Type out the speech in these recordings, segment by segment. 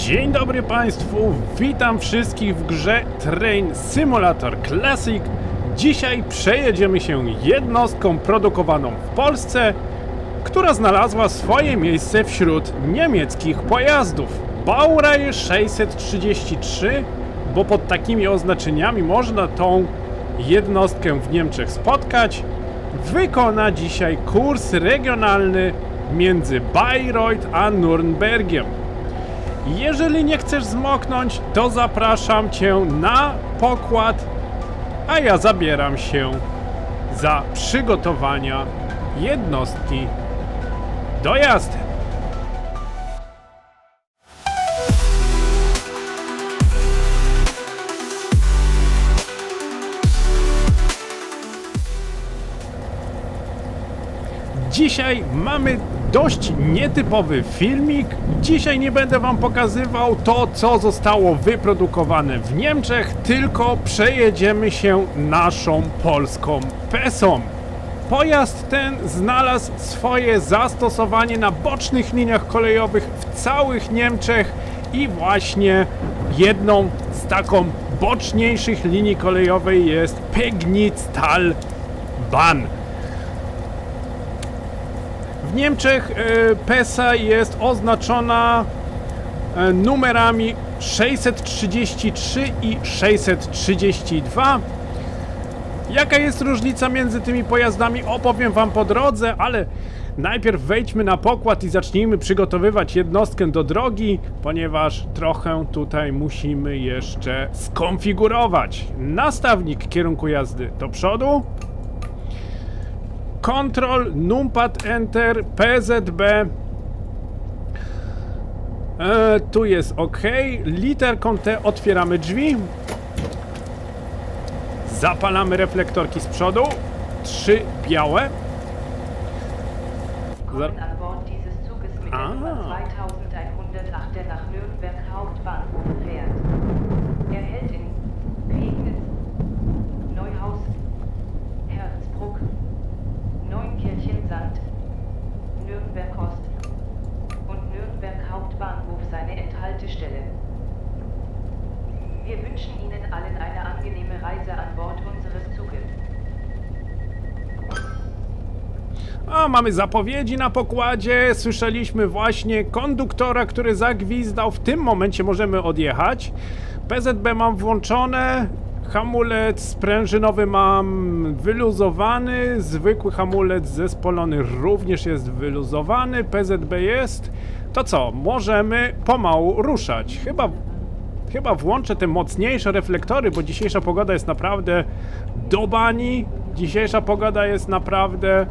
Dzień dobry Państwu, witam wszystkich w grze Train Simulator Classic. Dzisiaj przejedziemy się jednostką produkowaną w Polsce, która znalazła swoje miejsce wśród niemieckich pojazdów. Baureihe 633, bo pod takimi oznaczeniami można tą jednostkę w Niemczech spotkać. Wykona dzisiaj kurs regionalny między Bayreuth a Nürnbergiem. Jeżeli nie chcesz zmoknąć, to zapraszam Cię na pokład, a ja zabieram się za przygotowania jednostki do jazdy. Dzisiaj mamy dość nietypowy filmik. Dzisiaj nie będę Wam pokazywał to, co zostało wyprodukowane w Niemczech, tylko przejedziemy się naszą polską PESą. Pojazd ten znalazł swoje zastosowanie na bocznych liniach kolejowych w całych Niemczech i właśnie jedną z taką boczniejszych linii kolejowej jest Pegnitz-Tal-Bahn. W Niemczech PESA jest oznaczona numerami 633 i 632. Jaka jest różnica między tymi pojazdami, opowiem Wam po drodze, ale najpierw wejdźmy na pokład i zacznijmy przygotowywać jednostkę do drogi, ponieważ trochę tutaj musimy jeszcze skonfigurować. Nastawnik kierunku jazdy do przodu. Ctrl, numpad, enter, PZB. Tu jest OK. Literką T otwieramy drzwi. Zapalamy reflektorki z przodu. 3 białe. Nürnberg Ost und Nürnberg Hauptbahnhof seine Enthaltestelle. Wir wünschen Ihnen allen eine angenehme Reise an Bord unseres Zuges. A mamy zapowiedzi na pokładzie. Słyszeliśmy właśnie konduktora, który zagwizdał. W tym momencie możemy odjechać. PZB mam włączone. Hamulec sprężynowy mam wyluzowany, zwykły hamulec zespolony również jest wyluzowany, PZB jest. To co, możemy pomału ruszać. Chyba włączę te mocniejsze reflektory, bo dzisiejsza pogoda jest naprawdę do bani. Dzisiejsza pogoda jest naprawdę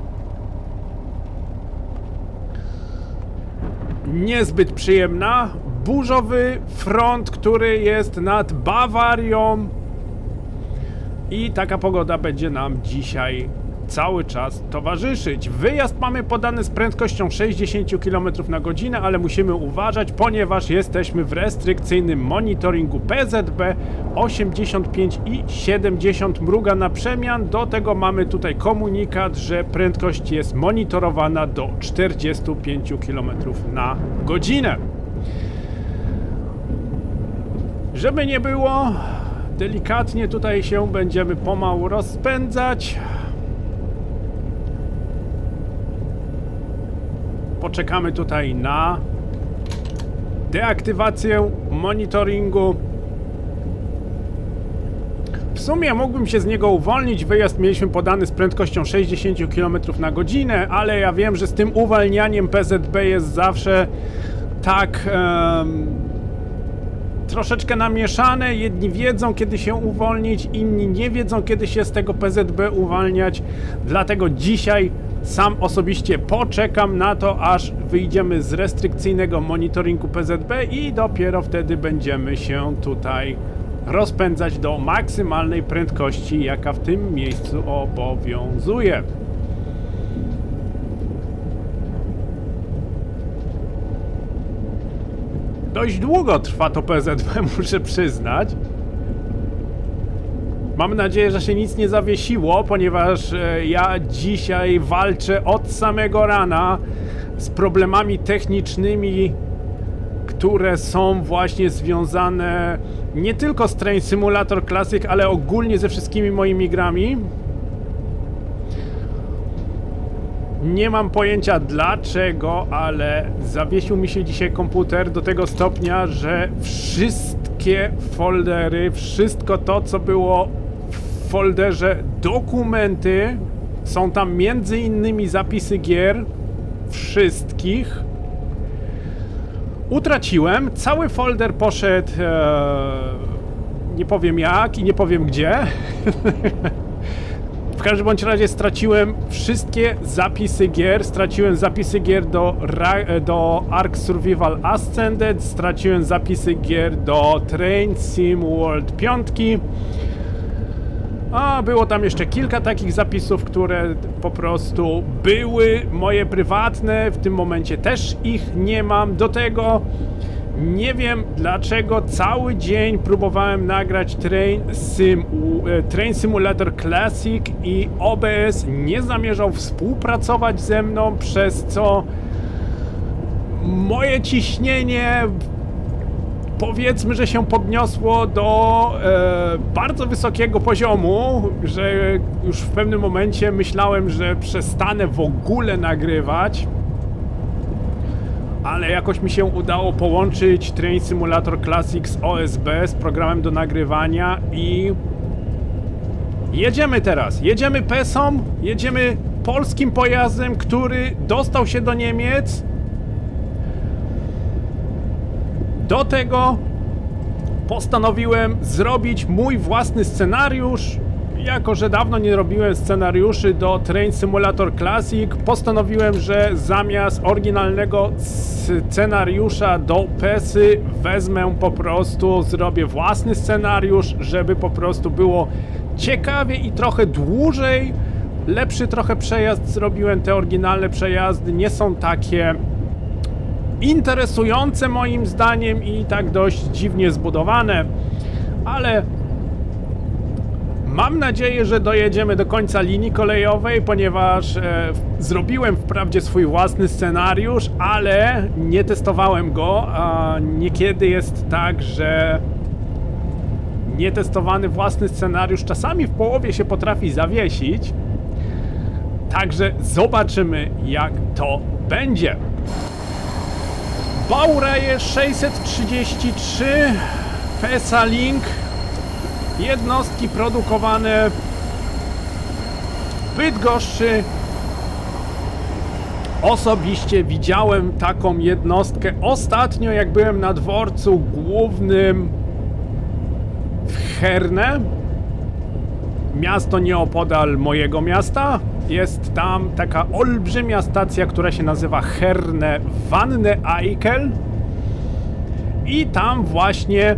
niezbyt przyjemna. Burzowy front, który jest nad Bawarią. I taka pogoda będzie nam dzisiaj cały czas towarzyszyć. Wyjazd mamy podany z prędkością 60 km na godzinę, ale musimy uważać, ponieważ jesteśmy w restrykcyjnym monitoringu PZB 85 i 70 mruga na przemian. Do tego mamy tutaj komunikat, że prędkość jest monitorowana do 45 km na godzinę. Żeby nie było, delikatnie tutaj się będziemy pomału rozpędzać. Poczekamy tutaj na deaktywację monitoringu. W sumie mógłbym się z niego uwolnić. Wyjazd mieliśmy podany z prędkością 60 km na godzinę, ale ja wiem, że z tym uwalnianiem PZB jest zawsze tak troszeczkę namieszane. Jedni wiedzą, kiedy się uwolnić, inni nie wiedzą, kiedy się z tego PZB uwalniać. Dlatego dzisiaj sam osobiście poczekam na to, aż wyjdziemy z restrykcyjnego monitoringu PZB i dopiero wtedy będziemy się tutaj rozpędzać do maksymalnej prędkości, jaka w tym miejscu obowiązuje. Dość długo trwa to PZB, muszę przyznać. Mam nadzieję, że się nic nie zawiesiło, ponieważ ja dzisiaj walczę od samego rana z problemami technicznymi, które są właśnie związane nie tylko z Train Simulator Classic, ale ogólnie ze wszystkimi moimi grami. Nie mam pojęcia dlaczego, ale zawiesił mi się dzisiaj komputer do tego stopnia, że wszystkie foldery, wszystko to, co było w folderze dokumenty, są tam między innymi zapisy gier, wszystkich, utraciłem. Cały folder poszedł, nie powiem jak i nie powiem gdzie. W każdym bądź razie straciłem wszystkie zapisy gier, straciłem zapisy gier do Ark Survival Ascended, straciłem zapisy gier do Train Sim World 5. A było tam jeszcze kilka takich zapisów, które po prostu były moje prywatne, w tym momencie też ich nie mam. Do tego nie wiem dlaczego cały dzień próbowałem nagrać Train Simulator Classic i OBS nie zamierzał współpracować ze mną, przez co moje ciśnienie, powiedzmy, że się podniosło do bardzo wysokiego poziomu, że już w pewnym momencie myślałem, że przestanę w ogóle nagrywać. Ale jakoś mi się udało połączyć Train Simulator Classic z OSB, z programem do nagrywania i jedziemy teraz. Jedziemy PES-om, jedziemy polskim pojazdem, który dostał się do Niemiec. Do tego postanowiłem zrobić mój własny scenariusz. Jako że dawno nie robiłem scenariuszy do Train Simulator Classic, postanowiłem, że zamiast oryginalnego scenariusza do PES-y wezmę po prostu, zrobię własny scenariusz, żeby po prostu było ciekawie i trochę dłużej. Lepszy trochę przejazd zrobiłem, te oryginalne przejazdy nie są takie interesujące moim zdaniem i tak dość dziwnie zbudowane, ale mam nadzieję, że dojedziemy do końca linii kolejowej, ponieważ zrobiłem wprawdzie swój własny scenariusz, ale nie testowałem go, a niekiedy jest tak, że nietestowany własny scenariusz czasami w połowie się potrafi zawiesić. Także zobaczymy, jak to będzie. Baureihe 633 PESA Link. Jednostki produkowane w Bydgoszczy. Osobiście widziałem taką jednostkę ostatnio, jak byłem na dworcu głównym w Herne. Miasto nieopodal mojego miasta. Jest tam taka olbrzymia stacja, która się nazywa Herne Wanne Eickel. I tam właśnie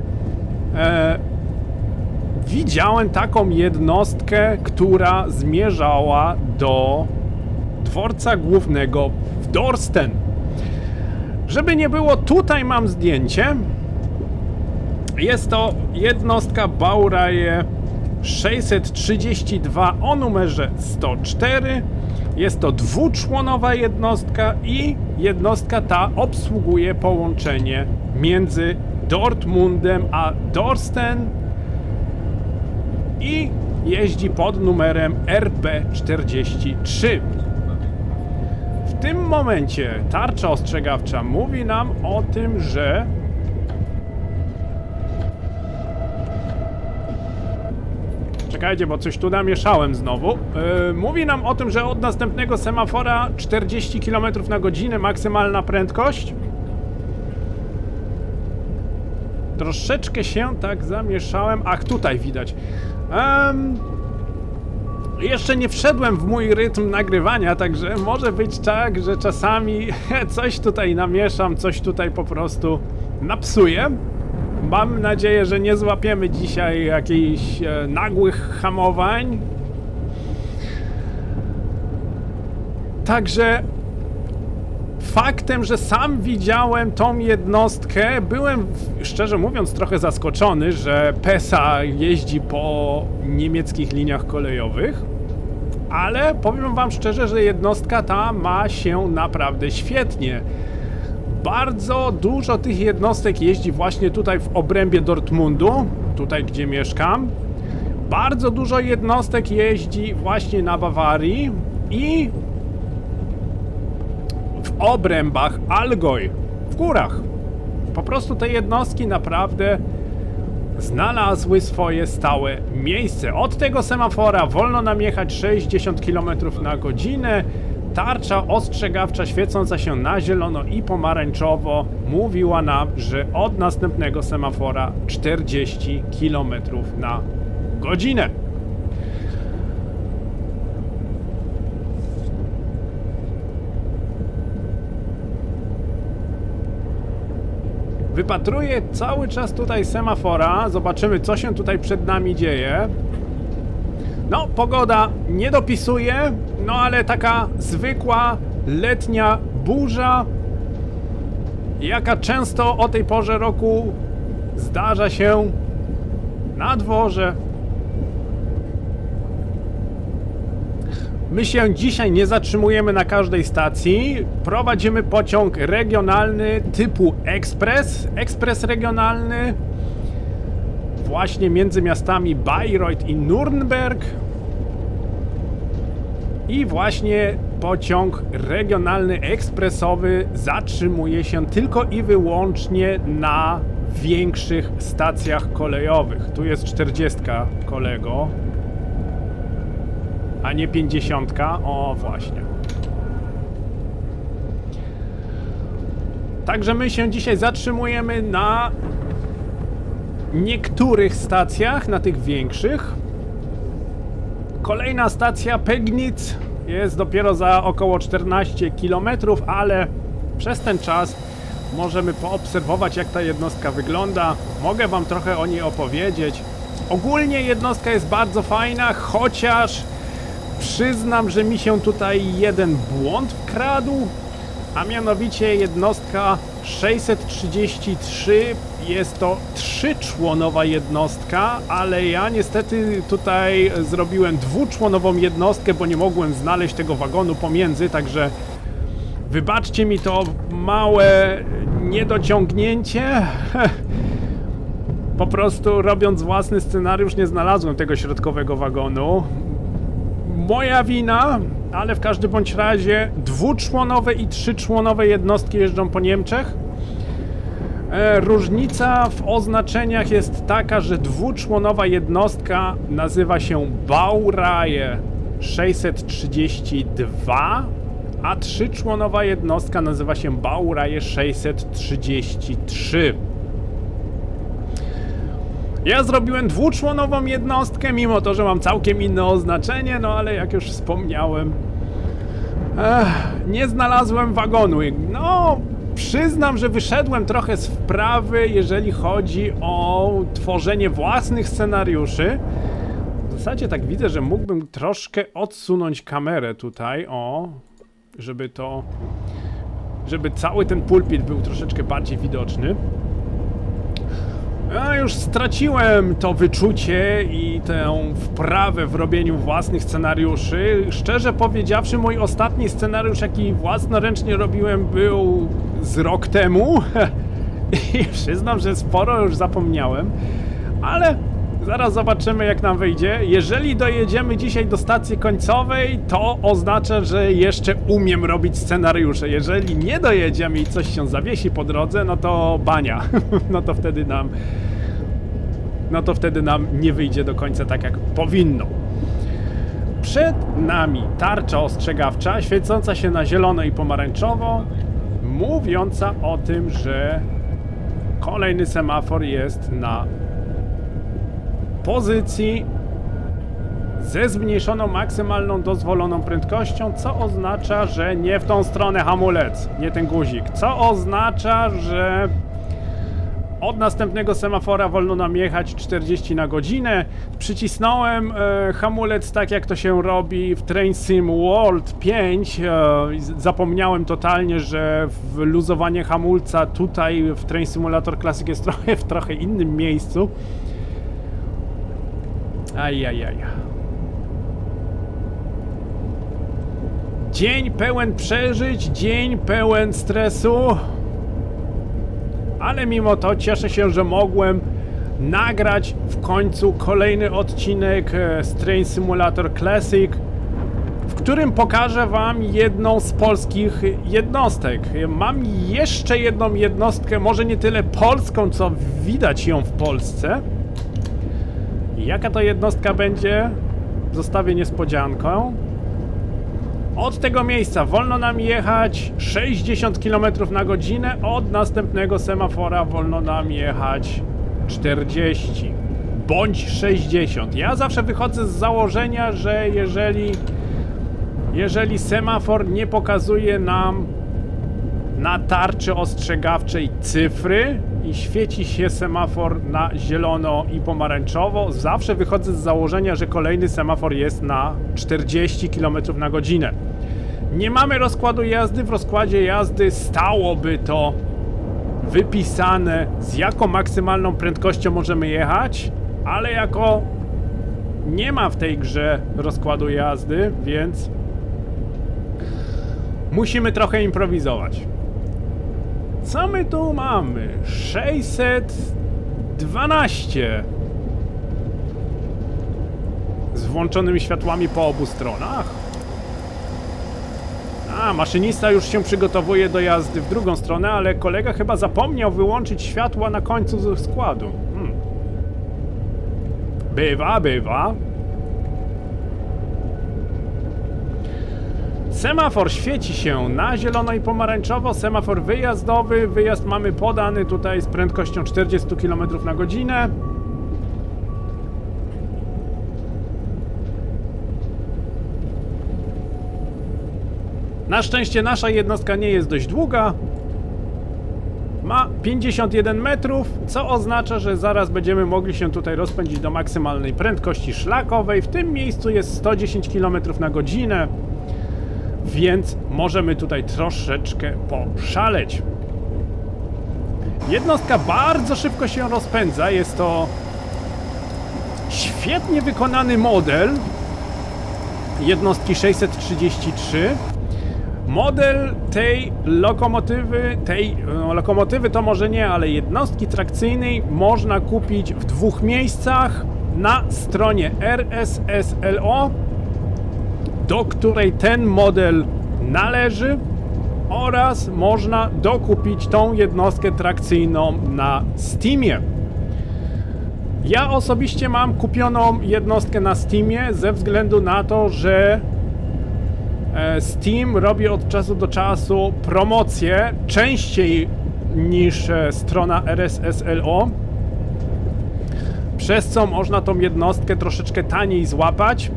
widziałem taką jednostkę, która zmierzała do dworca głównego w Dorsten. Żeby nie było, tutaj mam zdjęcie. Jest to jednostka Baureihe 632 o numerze 104. Jest to dwuczłonowa jednostka i jednostka ta obsługuje połączenie między Dortmundem a Dorsten i jeździ pod numerem RB43. W tym momencie tarcza ostrzegawcza mówi nam o tym, że czekajcie, bo coś tu namieszałem znowu. Mówi nam o tym, że od następnego semafora 40 km na godzinę maksymalna prędkość. Troszeczkę się tak zamieszałem. Ach, tutaj widać. Jeszcze nie wszedłem w mój rytm nagrywania, także może być tak, że czasami coś tutaj namieszam, coś tutaj po prostu napsuję. Mam nadzieję, że nie złapiemy dzisiaj jakichś nagłych hamowań. Także faktem, że sam widziałem tą jednostkę, byłem szczerze mówiąc trochę zaskoczony, że PESA jeździ po niemieckich liniach kolejowych, ale powiem wam szczerze, że jednostka ta ma się naprawdę świetnie. Bardzo dużo tych jednostek jeździ właśnie tutaj w obrębie Dortmundu, tutaj gdzie mieszkam. Bardzo dużo jednostek jeździ właśnie na Bawarii i w obrębach Allgäu, w górach. Po prostu te jednostki naprawdę znalazły swoje stałe miejsce. Od tego semafora wolno nam jechać 60 km na godzinę. Tarcza ostrzegawcza świecąca się na zielono i pomarańczowo mówiła nam, że od następnego semafora 40 km na godzinę. Wypatruję cały czas tutaj semafora. Zobaczymy, co się tutaj przed nami dzieje. No, pogoda nie dopisuje, no ale taka zwykła letnia burza, jaka często o tej porze roku zdarza się na dworze. My się dzisiaj nie zatrzymujemy na każdej stacji. Prowadzimy pociąg regionalny typu ekspres. Ekspres regionalny właśnie między miastami Bayreuth i Nürnberg. I właśnie pociąg regionalny ekspresowy zatrzymuje się tylko i wyłącznie na większych stacjach kolejowych. Tu jest 40, kolego, a nie 50. O, właśnie. Także my się dzisiaj zatrzymujemy na niektórych stacjach, na tych większych. Kolejna stacja Pegnitz jest dopiero za około 14 km, ale przez ten czas możemy poobserwować, jak ta jednostka wygląda. Mogę wam trochę o niej opowiedzieć. Ogólnie jednostka jest bardzo fajna, chociaż przyznam, że mi się tutaj jeden błąd wkradł, a mianowicie jednostka 633 jest to 3-członowa jednostka, ale ja niestety tutaj zrobiłem 2-członową jednostkę, bo nie mogłem znaleźć tego wagonu pomiędzy, także wybaczcie mi to małe niedociągnięcie. Po prostu robiąc własny scenariusz nie znalazłem tego środkowego wagonu. Moja wina, ale w każdym bądź razie 2-członowe i 3-członowe jednostki jeżdżą po Niemczech. Różnica w oznaczeniach jest taka, że 2-członowa jednostka nazywa się Baureihe 632, a 3-członowa jednostka nazywa się Baureihe 633. Ja zrobiłem 2-członową jednostkę, mimo to, że mam całkiem inne oznaczenie, no ale jak już wspomniałem, nie znalazłem wagonu. No, przyznam, że wyszedłem trochę z wprawy, jeżeli chodzi o tworzenie własnych scenariuszy. W zasadzie tak widzę, że mógłbym troszkę odsunąć kamerę tutaj, żeby cały ten pulpit był troszeczkę bardziej widoczny. Ja już straciłem to wyczucie i tę wprawę w robieniu własnych scenariuszy. Szczerze powiedziawszy, mój ostatni scenariusz, jaki własnoręcznie robiłem, był z rok temu. I przyznam, że sporo już zapomniałem, ale zaraz zobaczymy, jak nam wyjdzie. Jeżeli dojedziemy dzisiaj do stacji końcowej, to oznacza, że jeszcze umiem robić scenariusze. Jeżeli nie dojedziemy i coś się zawiesi po drodze, no to bania. No to wtedy nam nie wyjdzie do końca tak, jak powinno. Przed nami tarcza ostrzegawcza, świecąca się na zielono i pomarańczowo, mówiąca o tym, że kolejny semafor jest na pozycji ze zmniejszoną maksymalną dozwoloną prędkością, co oznacza, że nie w tą stronę hamulec, nie ten guzik, co oznacza, że od następnego semafora wolno nam jechać 40 na godzinę. Przycisnąłem hamulec tak, jak to się robi w Train Sim World 5. Zapomniałem totalnie, że luzowanie hamulca tutaj w Train Simulator Classic jest w trochę innym miejscu. Ajajaj. Dzień pełen przeżyć, dzień pełen stresu. ale mimo to cieszę się, że mogłem nagrać w końcu kolejny odcinek z Train Simulator Classic, w którym pokażę wam jedną z polskich jednostek. Mam jeszcze jedną jednostkę, może nie tyle polską, co widać ją w Polsce. Jaka to jednostka będzie? Zostawię niespodzianką. Od tego miejsca wolno nam jechać 60 km na godzinę, od następnego semafora wolno nam jechać 40 bądź 60. Ja zawsze wychodzę z założenia, że jeżeli semafor nie pokazuje nam na tarczy ostrzegawczej cyfry i świeci się semafor na zielono i pomarańczowo, zawsze wychodzę z założenia, że kolejny semafor jest na 40 km na godzinę. Nie mamy rozkładu jazdy. W rozkładzie jazdy stałoby to wypisane, z jaką maksymalną prędkością możemy jechać, ale jako nie ma w tej grze rozkładu jazdy, więc musimy trochę improwizować. Co my tu mamy? 612 z włączonymi światłami po obu stronach. A, maszynista już się przygotowuje do jazdy w drugą stronę, ale kolega chyba zapomniał wyłączyć światła na końcu składu. Bywa, bywa. Semafor świeci się na zielono i pomarańczowo. Semafor wyjazdowy. Wyjazd mamy podany tutaj z prędkością 40 km na godzinę. Na szczęście nasza jednostka nie jest dość długa. Ma 51 metrów, co oznacza, że zaraz będziemy mogli się tutaj rozpędzić do maksymalnej prędkości szlakowej. W tym miejscu jest 110 km na godzinę, więc możemy tutaj troszeczkę poszaleć. Jednostka bardzo szybko się rozpędza. Jest to świetnie wykonany model jednostki 633. Model tej lokomotywy to może nie, ale jednostki trakcyjnej można kupić w dwóch miejscach. Na stronie RSSLO, do której ten model należy, oraz można dokupić tą jednostkę trakcyjną na Steamie. Ja osobiście mam kupioną jednostkę na Steamie ze względu na to, że Steam robi od czasu do czasu promocje częściej niż strona RSSLO, przez co można tą jednostkę troszeczkę taniej złapać.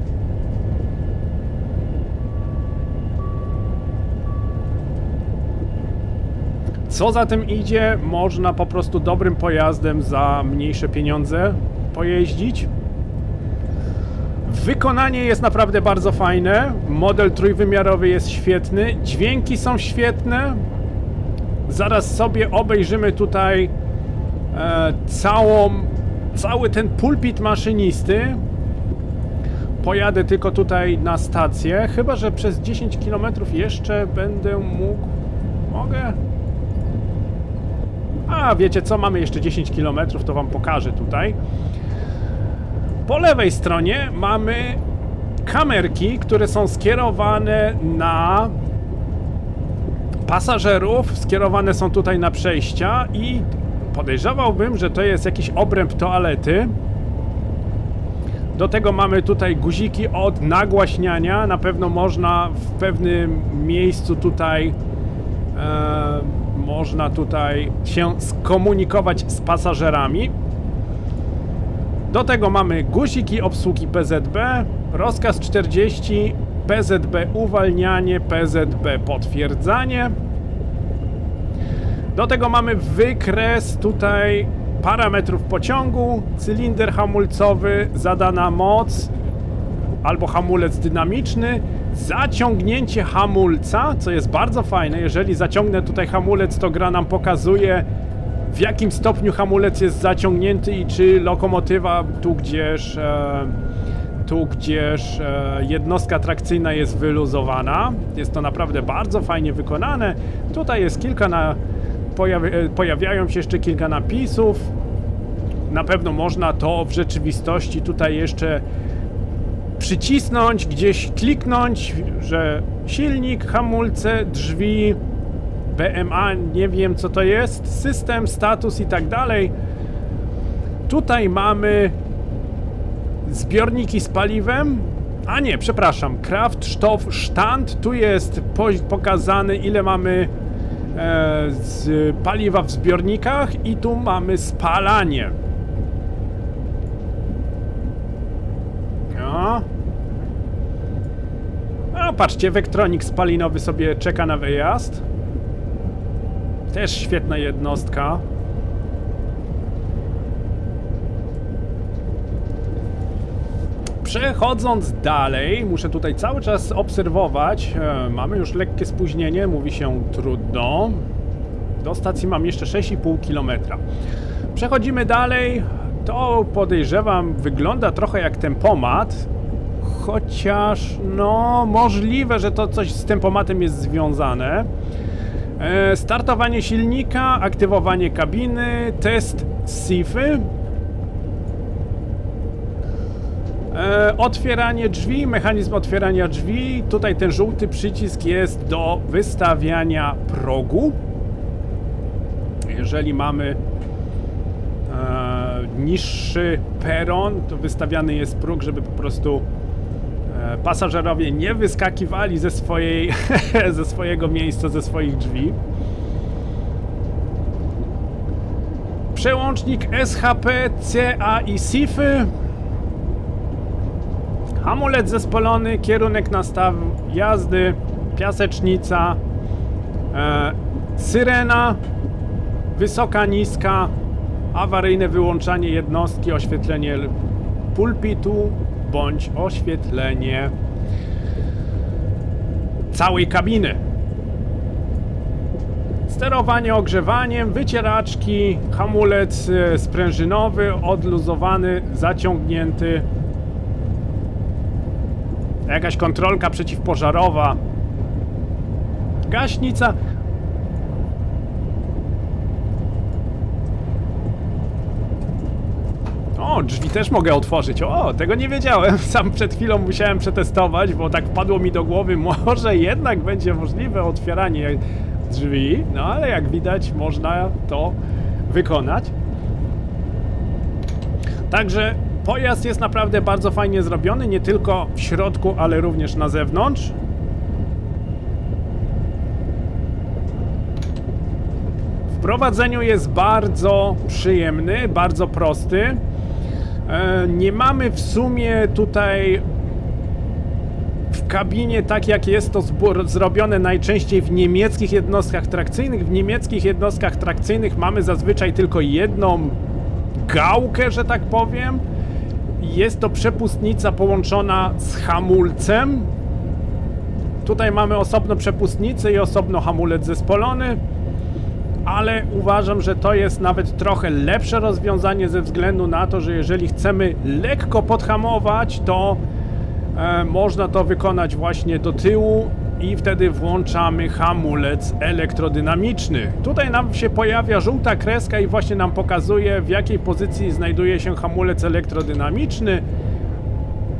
Co za tym idzie, można po prostu dobrym pojazdem za mniejsze pieniądze pojeździć. Wykonanie jest naprawdę bardzo fajne. Model trójwymiarowy jest świetny. Dźwięki są świetne. Zaraz sobie obejrzymy tutaj cały ten pulpit maszynisty. Pojadę tylko tutaj na stację. Chyba że przez 10 km jeszcze będę mógł... Mogę? A, wiecie co? Mamy jeszcze 10 km, to wam pokażę tutaj. Po lewej stronie mamy kamerki, które są skierowane na pasażerów, skierowane są tutaj na przejścia i podejrzewałbym, że to jest jakiś obręb toalety. Do tego mamy tutaj guziki od nagłaśniania. Na pewno można w pewnym miejscu tutaj można tutaj się skomunikować z pasażerami. Do tego mamy guziki obsługi PZB, rozkaz 40, PZB uwalnianie, PZB potwierdzanie. Do tego mamy wykres tutaj parametrów pociągu, cylinder hamulcowy, zadana moc albo hamulec dynamiczny, zaciągnięcie hamulca, co jest bardzo fajne. Jeżeli zaciągnę tutaj hamulec, to gra nam pokazuje, w jakim stopniu hamulec jest zaciągnięty i czy lokomotywa tu gdzież jednostka trakcyjna jest wyluzowana. Jest to naprawdę bardzo fajnie wykonane. Tutaj jest kilka pojawiają się jeszcze kilka napisów. Na pewno można to w rzeczywistości tutaj jeszcze przycisnąć, gdzieś kliknąć, że silnik, hamulce, drzwi, BMA, nie wiem co to jest, system, status i tak dalej. Tutaj mamy zbiorniki z paliwem. A nie, przepraszam, Kraftstoffstand. Tu jest pokazane, ile mamy z paliwa w zbiornikach i tu mamy spalanie. No. A patrzcie, Vectronic spalinowy sobie czeka na wyjazd. Też świetna jednostka. Przechodząc dalej, muszę tutaj cały czas obserwować. Mamy już lekkie spóźnienie, mówi się trudno. Do stacji mam jeszcze 6,5 km. Przechodzimy dalej. To podejrzewam, wygląda trochę jak tempomat. Chociaż, no, możliwe, że to coś z tempomatem jest związane. Startowanie silnika, aktywowanie kabiny, test SIFy. Otwieranie drzwi, mechanizm otwierania drzwi. Tutaj ten żółty przycisk jest do wystawiania progu. Jeżeli mamy niższy peron, to wystawiany jest próg, żeby po prostu pasażerowie nie wyskakiwali ze swojego miejsca, ze swoich drzwi. Przełącznik SHP, CA i SIFy. Hamulec zespolony, kierunek nastawu jazdy, piasecznica, syrena, wysoka, niska, awaryjne wyłączanie jednostki, oświetlenie pulpitu bądź oświetlenie całej kabiny. Sterowanie ogrzewaniem, wycieraczki, hamulec sprężynowy, odluzowany, zaciągnięty. Jakaś kontrolka przeciwpożarowa. Gaśnica. O, drzwi też mogę otworzyć. O, tego nie wiedziałem. Sam przed chwilą musiałem przetestować, bo tak wpadło mi do głowy, może jednak będzie możliwe otwieranie drzwi. No ale jak widać, można to wykonać. Także pojazd jest naprawdę bardzo fajnie zrobiony, nie tylko w środku, ale również na zewnątrz. W prowadzeniu jest bardzo przyjemny, bardzo prosty. Nie mamy w sumie tutaj w kabinie, tak jak jest to zrobione najczęściej w niemieckich jednostkach trakcyjnych. W niemieckich jednostkach trakcyjnych mamy zazwyczaj tylko jedną gałkę, że tak powiem. Jest to przepustnica połączona z hamulcem. Tutaj mamy osobno przepustnicę i osobno hamulec zespolony. Ale uważam, że to jest nawet trochę lepsze rozwiązanie ze względu na to, że jeżeli chcemy lekko podhamować, to można to wykonać właśnie do tyłu i wtedy włączamy hamulec elektrodynamiczny. Tutaj nam się pojawia żółta kreska i właśnie nam pokazuje, w jakiej pozycji znajduje się hamulec elektrodynamiczny.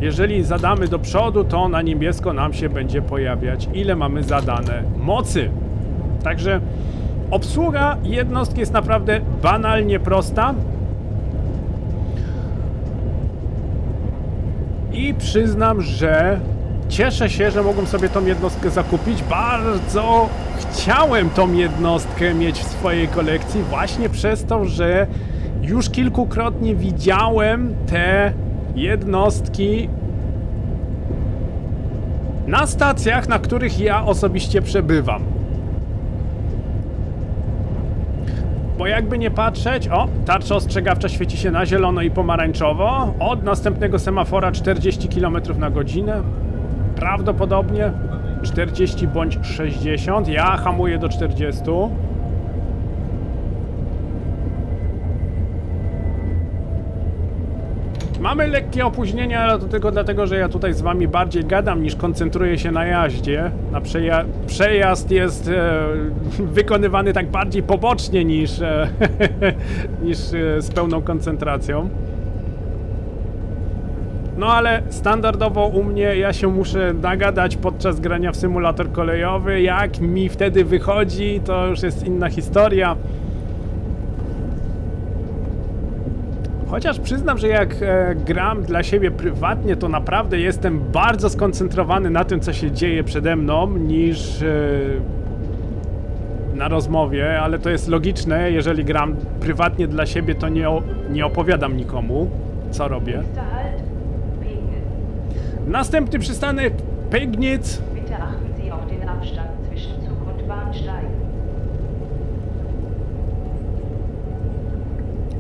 Jeżeli zadamy do przodu, to na niebiesko nam się będzie pojawiać, ile mamy zadane mocy. Także obsługa jednostki jest naprawdę banalnie prosta. I przyznam, że cieszę się, że mogłem sobie tą jednostkę zakupić. Bardzo chciałem tą jednostkę mieć w swojej kolekcji właśnie przez to, że już kilkukrotnie widziałem te jednostki na stacjach, na których ja osobiście przebywam. Bo jakby nie patrzeć, o, tarcza ostrzegawcza świeci się na zielono i pomarańczowo. Od następnego semafora 40 km na godzinę. Prawdopodobnie 40 bądź 60. Ja hamuję do 40. Mamy lekkie opóźnienie, ale to tylko dlatego, że ja tutaj z wami bardziej gadam niż koncentruję się na jaździe. Przejazd jest wykonywany tak bardziej pobocznie niż, niż z pełną koncentracją. No ale standardowo u mnie ja się muszę nagadać podczas grania w symulator kolejowy. Jak mi wtedy wychodzi, to już jest inna historia. Chociaż przyznam, że jak gram dla siebie prywatnie, to naprawdę jestem bardzo skoncentrowany na tym, co się dzieje przede mną, niż na rozmowie, ale to jest logiczne. Jeżeli gram prywatnie dla siebie, to nie opowiadam nikomu, co robię. Nächster Halt, Pegnitz. Następny przystanek Pegnitz. Bitte achten Sie auf den Abstand zwischen Zug und Bahnsteig.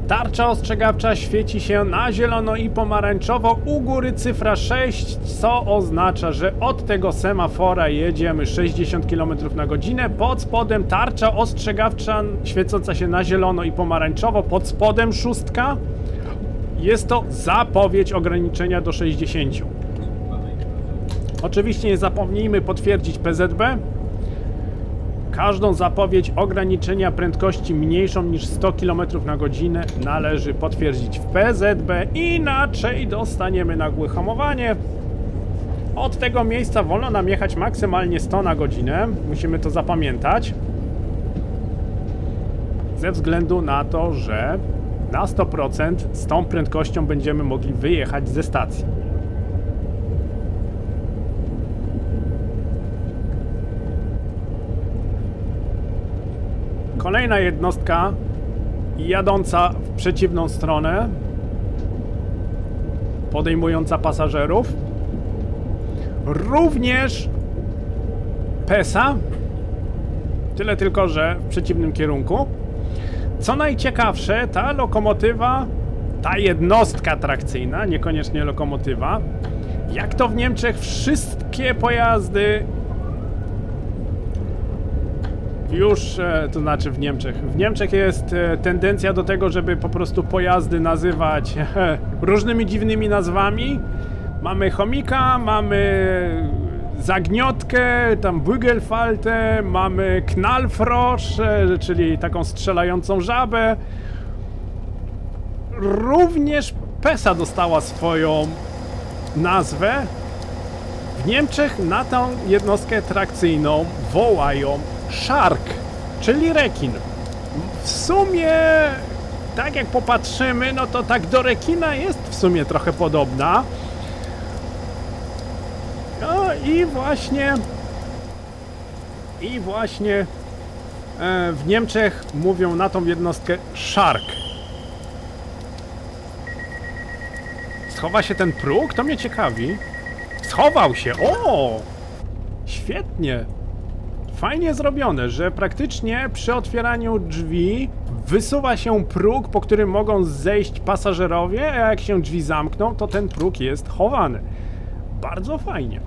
Tarcza ostrzegawcza świeci się na zielono i pomarańczowo, u góry cyfra 6, co oznacza, że od tego semafora jedziemy 60 km na godzinę. Pod spodem tarcza ostrzegawcza świecąca się na zielono i pomarańczowo, pod spodem 6. Jest to zapowiedź ograniczenia do 60. Oczywiście nie zapomnijmy potwierdzić PZB. Każdą zapowiedź ograniczenia prędkości mniejszą niż 100 km na godzinę należy potwierdzić w PZB, inaczej dostaniemy nagłe hamowanie. Od tego miejsca wolno nam jechać maksymalnie 100 na godzinę, musimy to zapamiętać. Ze względu na to, że na 100% z tą prędkością będziemy mogli wyjechać ze stacji. Kolejna jednostka jadąca w przeciwną stronę, podejmująca pasażerów. Również PESA, tyle tylko, że w przeciwnym kierunku. Co najciekawsze, ta lokomotywa, ta jednostka trakcyjna, niekoniecznie lokomotywa, jak to w Niemczech, wszystkie pojazdy już, to znaczy w Niemczech jest tendencja do tego, żeby po prostu pojazdy nazywać różnymi dziwnymi nazwami. Mamy chomika, mamy zagniotkę, tam Bügelfaltę, mamy Knallfrosch, czyli taką strzelającą żabę. Również PESA dostała swoją nazwę. W Niemczech na tą jednostkę trakcyjną wołają Shark, czyli rekin. W sumie, tak jak popatrzymy, no to tak do rekina jest w sumie trochę podobna. No i właśnie w Niemczech mówią na tą jednostkę Shark. Schowa się ten próg? To mnie ciekawi. Schował się! O! Świetnie! Fajnie zrobione, że praktycznie przy otwieraniu drzwi wysuwa się próg, po którym mogą zejść pasażerowie, a jak się drzwi zamkną, to ten próg jest chowany. Bardzo fajnie.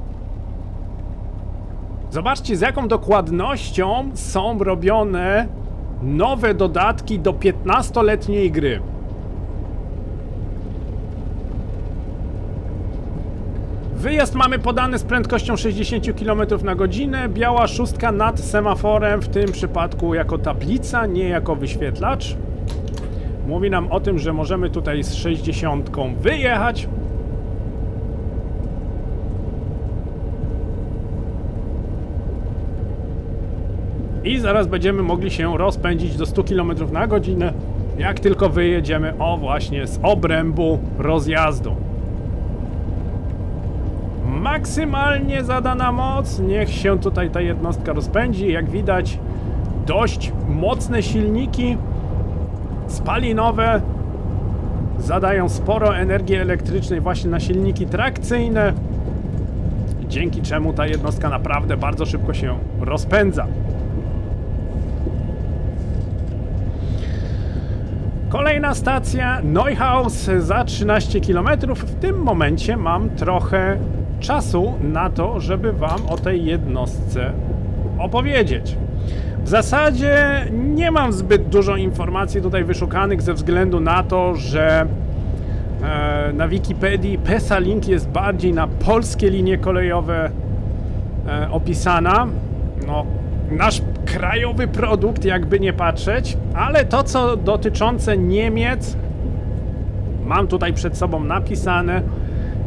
Zobaczcie, z jaką dokładnością są robione nowe dodatki do 15-letniej gry. Wyjazd mamy podany z prędkością 60 km na godzinę. Biała szóstka nad semaforem, w tym przypadku jako tablica, nie jako wyświetlacz. Mówi nam o tym, że możemy tutaj z 60 wyjechać. I zaraz będziemy mogli się rozpędzić do 100 km na godzinę, jak tylko wyjedziemy, o właśnie, z obrębu rozjazdu. Maksymalnie zadana moc, niech się tutaj ta jednostka rozpędzi. Jak widać, dość mocne silniki spalinowe zadają sporo energii elektrycznej właśnie na silniki trakcyjne, dzięki czemu ta jednostka naprawdę bardzo szybko się rozpędza. Kolejna stacja Neuhaus za 13 km. W tym momencie mam trochę czasu na to, żeby wam o tej jednostce opowiedzieć. W zasadzie nie mam zbyt dużo informacji tutaj wyszukanych ze względu na to, że na Wikipedii PesaLink jest bardziej na polskie linie kolejowe opisana. No, nasz krajowy produkt, jakby nie patrzeć, ale to, co dotyczące Niemiec, mam tutaj przed sobą napisane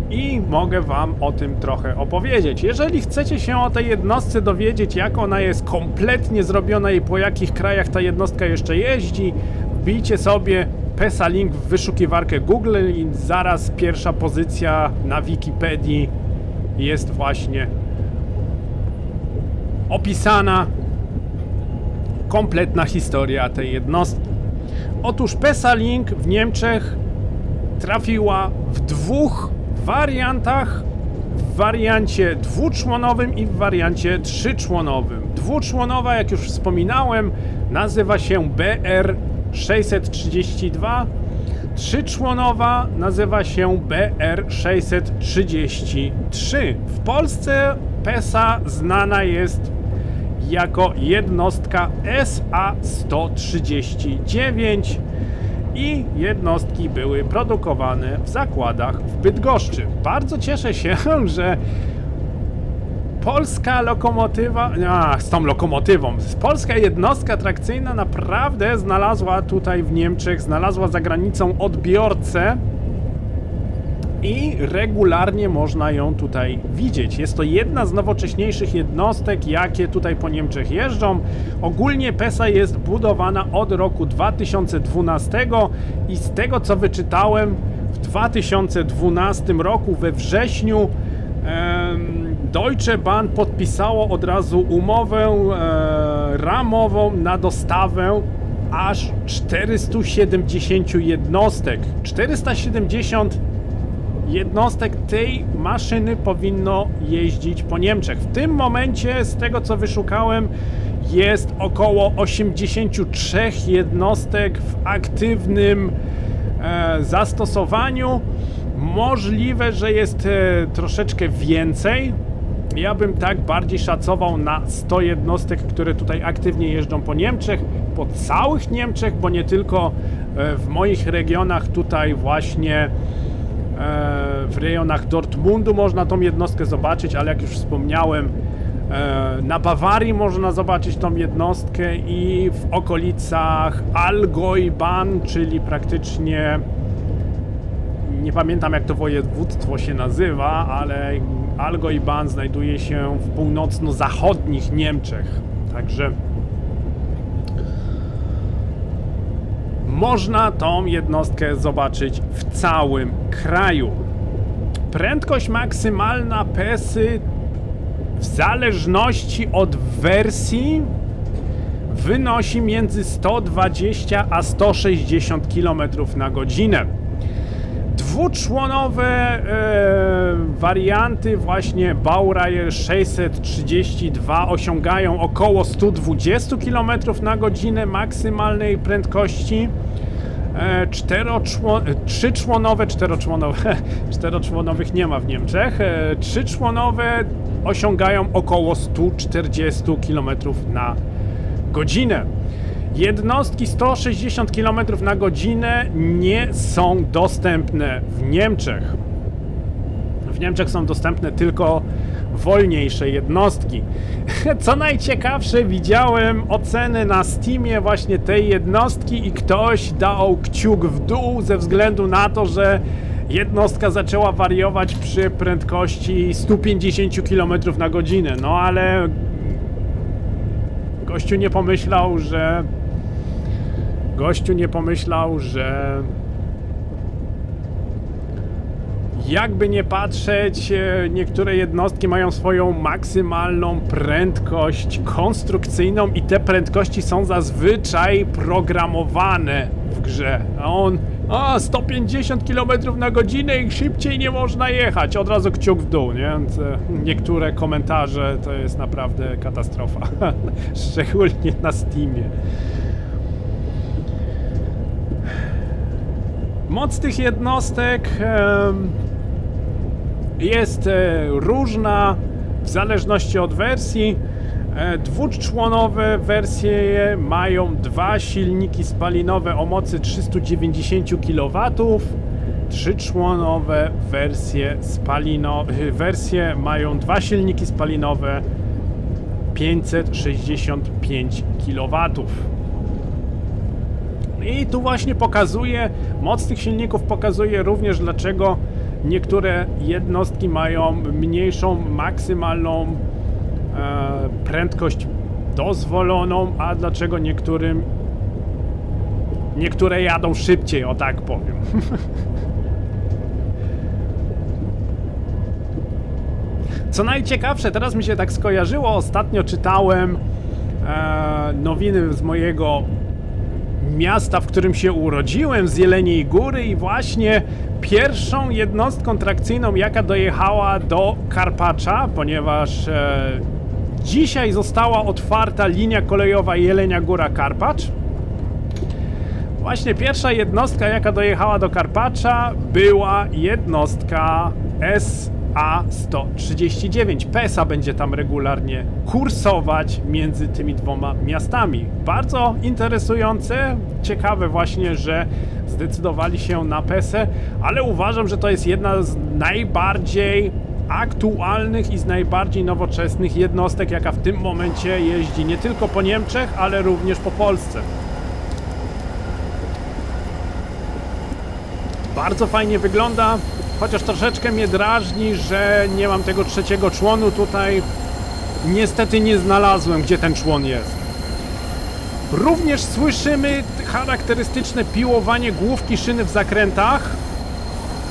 i mogę wam o tym trochę opowiedzieć. Jeżeli chcecie się o tej jednostce dowiedzieć, jak ona jest kompletnie zrobiona i po jakich krajach ta jednostka jeszcze jeździ, wbijcie sobie PesaLink w wyszukiwarkę Google i zaraz pierwsza pozycja na Wikipedii jest właśnie opisana kompletna historia tej jednostki. Otóż PesaLink w Niemczech trafiła w dwóch wariantach, w wariancie dwuczłonowym i w wariancie trzyczłonowym. Dwuczłonowa, jak już wspominałem, nazywa się BR632, trzyczłonowa nazywa się BR633. W Polsce PESA znana jest jako jednostka SA-139 i jednostki były produkowane w zakładach w Bydgoszczy. Bardzo cieszę się, że polska lokomotywa, z tą lokomotywą, polska jednostka trakcyjna naprawdę znalazła tutaj w Niemczech, znalazła za granicą odbiorcę i regularnie można ją tutaj widzieć. Jest to jedna z nowocześniejszych jednostek, jakie tutaj po Niemczech jeżdżą. Ogólnie PESA jest budowana od roku 2012 i z tego, co wyczytałem, w 2012 roku we wrześniu Deutsche Bahn podpisało od razu umowę ramową na dostawę aż 470 jednostek. 470 jednostek tej maszyny powinno jeździć po Niemczech. W tym momencie, z tego co wyszukałem, jest około 83 jednostek w aktywnym zastosowaniu. Możliwe, że jest troszeczkę więcej. Ja bym tak bardziej szacował na 100 jednostek, które tutaj aktywnie jeżdżą po Niemczech, po całych Niemczech, bo nie tylko w moich regionach, tutaj właśnie w rejonach Dortmundu można tą jednostkę zobaczyć, ale jak już wspomniałem, na Bawarii można zobaczyć tą jednostkę i w okolicach Allgäu-Bahn, czyli praktycznie nie pamiętam, jak to województwo się nazywa, ale Allgäu-Bahn znajduje się w północno-zachodnich Niemczech. Także można tą jednostkę zobaczyć w całym kraju. Prędkość maksymalna PESY w zależności od wersji wynosi między 120 a 160 km na godzinę. Dwuczłonowe warianty właśnie Baureihe 632 osiągają około 120 km na godzinę maksymalnej prędkości. Czteroczłonowych nie ma w Niemczech. Trzyczłonowe osiągają około 140 km na godzinę. Jednostki 160 km na godzinę nie są dostępne w Niemczech. W Niemczech są dostępne tylko wolniejsze jednostki. Co najciekawsze, widziałem oceny na Steamie właśnie tej jednostki i ktoś dał kciuk w dół ze względu na to, że jednostka zaczęła wariować przy prędkości 150 km na godzinę. No ale gościu nie pomyślał, że jakby nie patrzeć, niektóre jednostki mają swoją maksymalną prędkość konstrukcyjną i te prędkości są zazwyczaj programowane w grze. A on 150 km na godzinę i szybciej nie można jechać. Od razu kciuk w dół, nie? Więc niektóre komentarze to jest naprawdę katastrofa. Szczególnie na Steamie. Moc tych jednostek jest różna w zależności od wersji. Dwuczłonowe wersje mają dwa silniki spalinowe o mocy 390 kW. 3-członowe wersje mają 2 silniki spalinowe 565 kW. I tu właśnie pokazuje, moc tych silników pokazuje również, dlaczego niektóre jednostki mają mniejszą maksymalną prędkość dozwoloną, a dlaczego niektóre jadą szybciej, o tak powiem. Co najciekawsze, teraz mi się tak skojarzyło, ostatnio czytałem nowiny z mojego miasta, w którym się urodziłem, z Jeleniej Góry, i właśnie pierwszą jednostką trakcyjną, jaka dojechała do Karpacza, ponieważ dzisiaj została otwarta linia kolejowa Jelenia Góra-Karpacz. Właśnie pierwsza jednostka, jaka dojechała do Karpacza, była jednostka SA-139. PESA będzie tam regularnie kursować między tymi dwoma miastami. Bardzo interesujące, ciekawe właśnie, że zdecydowali się na PESę, ale uważam, że to jest jedna z najbardziej aktualnych i z najbardziej nowoczesnych jednostek, jaka w tym momencie jeździ nie tylko po Niemczech, ale również po Polsce. Bardzo fajnie wygląda, chociaż troszeczkę mnie drażni, że nie mam tego trzeciego członu tutaj. Niestety nie znalazłem, gdzie ten człon jest. Również słyszymy charakterystyczne piłowanie główki szyny w zakrętach.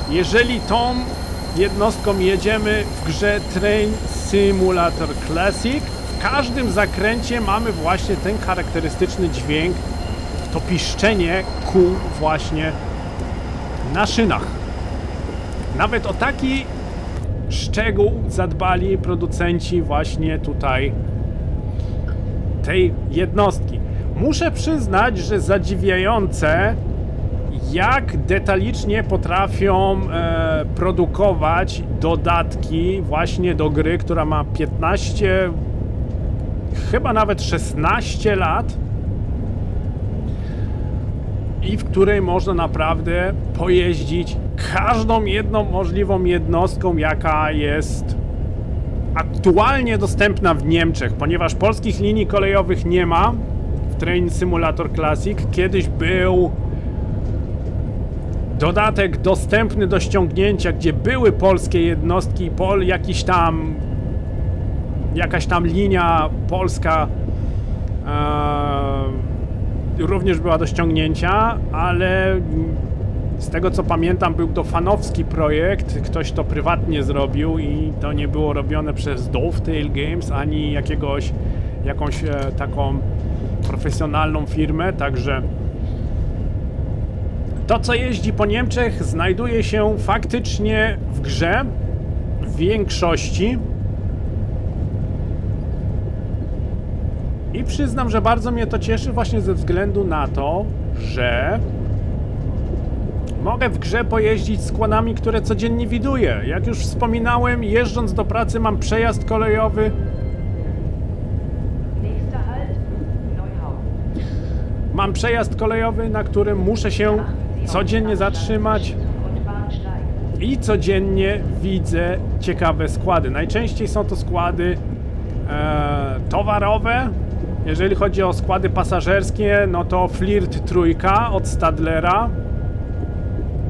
Jeżeli tą jednostką jedziemy w grze Train Simulator Classic, w każdym zakręcie mamy właśnie ten charakterystyczny dźwięk, to piszczenie kół właśnie na szynach. Nawet o taki szczegół zadbali producenci właśnie tutaj tej jednostki. Muszę przyznać, że zadziwiające, jak detalicznie potrafią produkować dodatki właśnie do gry, która ma 15, chyba nawet 16 lat, i w której można naprawdę pojeździć każdą jedną możliwą jednostką, jaka jest aktualnie dostępna w Niemczech, ponieważ polskich linii kolejowych nie ma w Train Simulator Classic. Kiedyś był dodatek dostępny do ściągnięcia, gdzie były polskie jednostki, jakaś tam linia polska również była do ściągnięcia, ale z tego co pamiętam, był to fanowski projekt, ktoś to prywatnie zrobił i to nie było robione przez Dovetail Games ani jakąś taką profesjonalną firmę, także to, co jeździ po Niemczech, znajduje się faktycznie w grze w większości. I przyznam, że bardzo mnie to cieszy właśnie ze względu na to, że mogę w grze pojeździć składami, które codziennie widuję. Jak już wspominałem, jeżdżąc do pracy mam przejazd kolejowy. Nächster Halt, Neuhausen. Mam przejazd kolejowy, na którym muszę się codziennie zatrzymać Und Bahnsteig. i codziennie widzę ciekawe składy. Najczęściej są to składy towarowe. Jeżeli chodzi o składy pasażerskie, no to Flirt trójka od Stadlera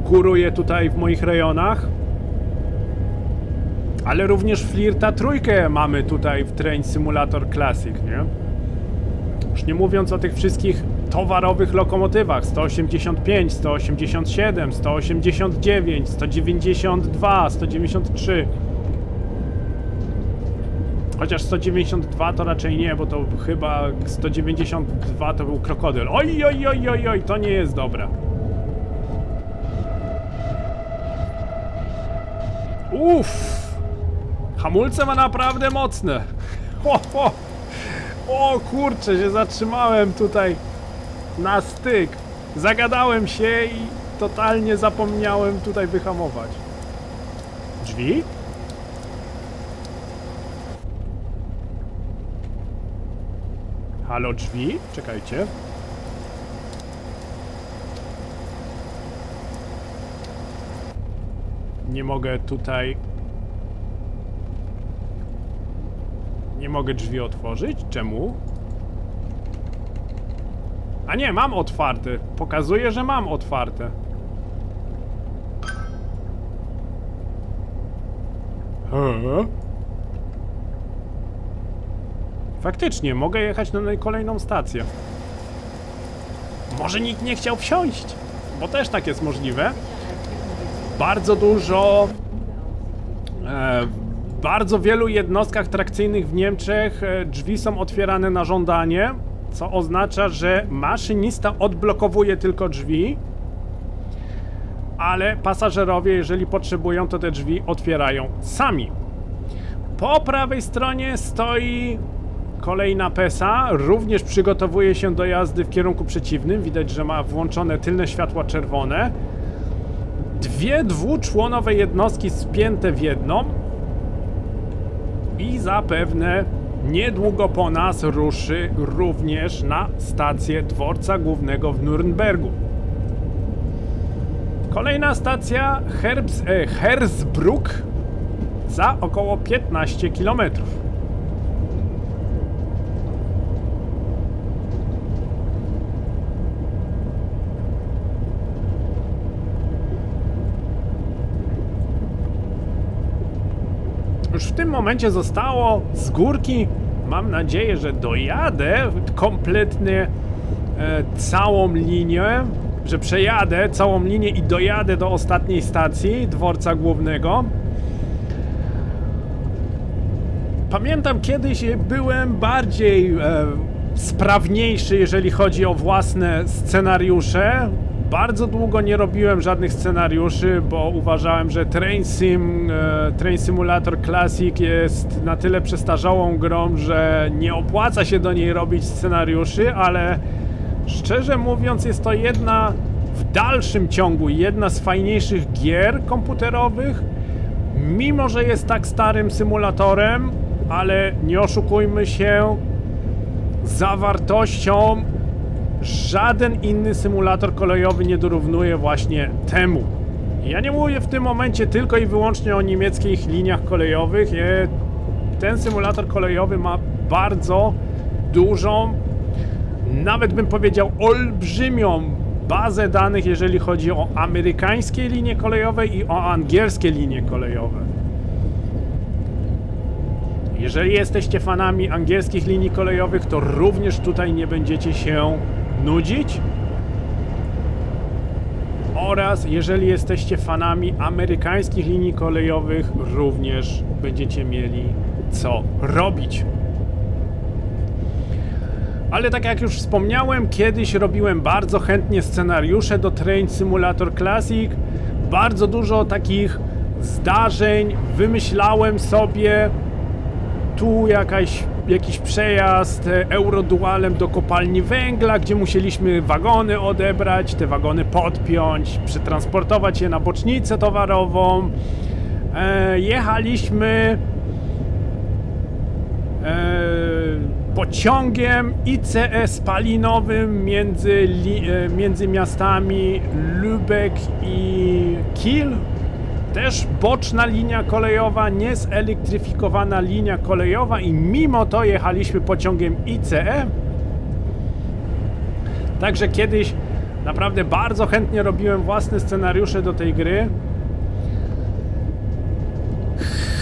góruje tutaj w moich rejonach. Ale również Flirta trójkę mamy tutaj w Train Simulator Classic, nie? Już nie mówiąc o tych wszystkich towarowych lokomotywach 185, 187, 189, 192, 193. Chociaż 192 to raczej nie, bo to chyba 192 to był krokodyl. Oj, oj, oj, oj, oj, to nie jest dobre. Uff! Hamulce ma naprawdę mocne. O kurczę, się zatrzymałem tutaj na styk. Zagadałem się i totalnie zapomniałem tutaj wyhamować. Drzwi? Halo, drzwi? Czekajcie. Nie mogę tutaj... Nie mogę drzwi otworzyć? Czemu? A nie, mam otwarte. Pokazuje, że mam otwarte. Faktycznie, mogę jechać na kolejną stację. Może nikt nie chciał wsiąść, bo też tak jest możliwe. Bardzo dużo... w bardzo wielu jednostkach trakcyjnych w Niemczech drzwi są otwierane na żądanie, co oznacza, że maszynista odblokowuje tylko drzwi, ale pasażerowie, jeżeli potrzebują, to te drzwi otwierają sami. Po prawej stronie stoi kolejna PESA, również przygotowuje się do jazdy w kierunku przeciwnym. Widać, że ma włączone tylne światła czerwone. Dwie dwuczłonowe jednostki spięte w jedną i zapewne niedługo po nas ruszy również na stację dworca głównego w Nürnbergu. Kolejna stacja Hersbruck za około 15 km. Już w tym momencie zostało z górki, mam nadzieję, że dojadę kompletnie całą linię, że przejadę całą linię i dojadę do ostatniej stacji dworca głównego. Pamiętam, kiedyś byłem bardziej sprawniejszy, jeżeli chodzi o własne scenariusze. Bardzo długo nie robiłem żadnych scenariuszy, bo uważałem, że Train Simulator Classic jest na tyle przestarzałą grą, że nie opłaca się do niej robić scenariuszy, ale szczerze mówiąc jest to w dalszym ciągu jedna z fajniejszych gier komputerowych, mimo że jest tak starym symulatorem, ale nie oszukujmy się, zawartością żaden inny symulator kolejowy nie dorównuje właśnie temu. Ja nie mówię w tym momencie tylko i wyłącznie o niemieckich liniach kolejowych. Ten symulator kolejowy ma bardzo dużą, nawet bym powiedział olbrzymią bazę danych, jeżeli chodzi o amerykańskie linie kolejowe i o angielskie linie kolejowe. Jeżeli jesteście fanami angielskich linii kolejowych, to również tutaj nie będziecie się nudzić. Oraz jeżeli jesteście fanami amerykańskich linii kolejowych, również będziecie mieli co robić. Ale tak jak już wspomniałem, kiedyś robiłem bardzo chętnie scenariusze do Train Simulator Classic. Bardzo dużo takich zdarzeń wymyślałem sobie. Tu jakiś przejazd Eurodualem do kopalni węgla, gdzie musieliśmy wagony odebrać, te wagony podpiąć, przetransportować je na bocznicę towarową. Jechaliśmy pociągiem ICE spalinowym między miastami Lübeck i Kiel. Też boczna linia kolejowa, niezelektryfikowana linia kolejowa i mimo to jechaliśmy pociągiem ICE. Także kiedyś naprawdę bardzo chętnie robiłem własne scenariusze do tej gry.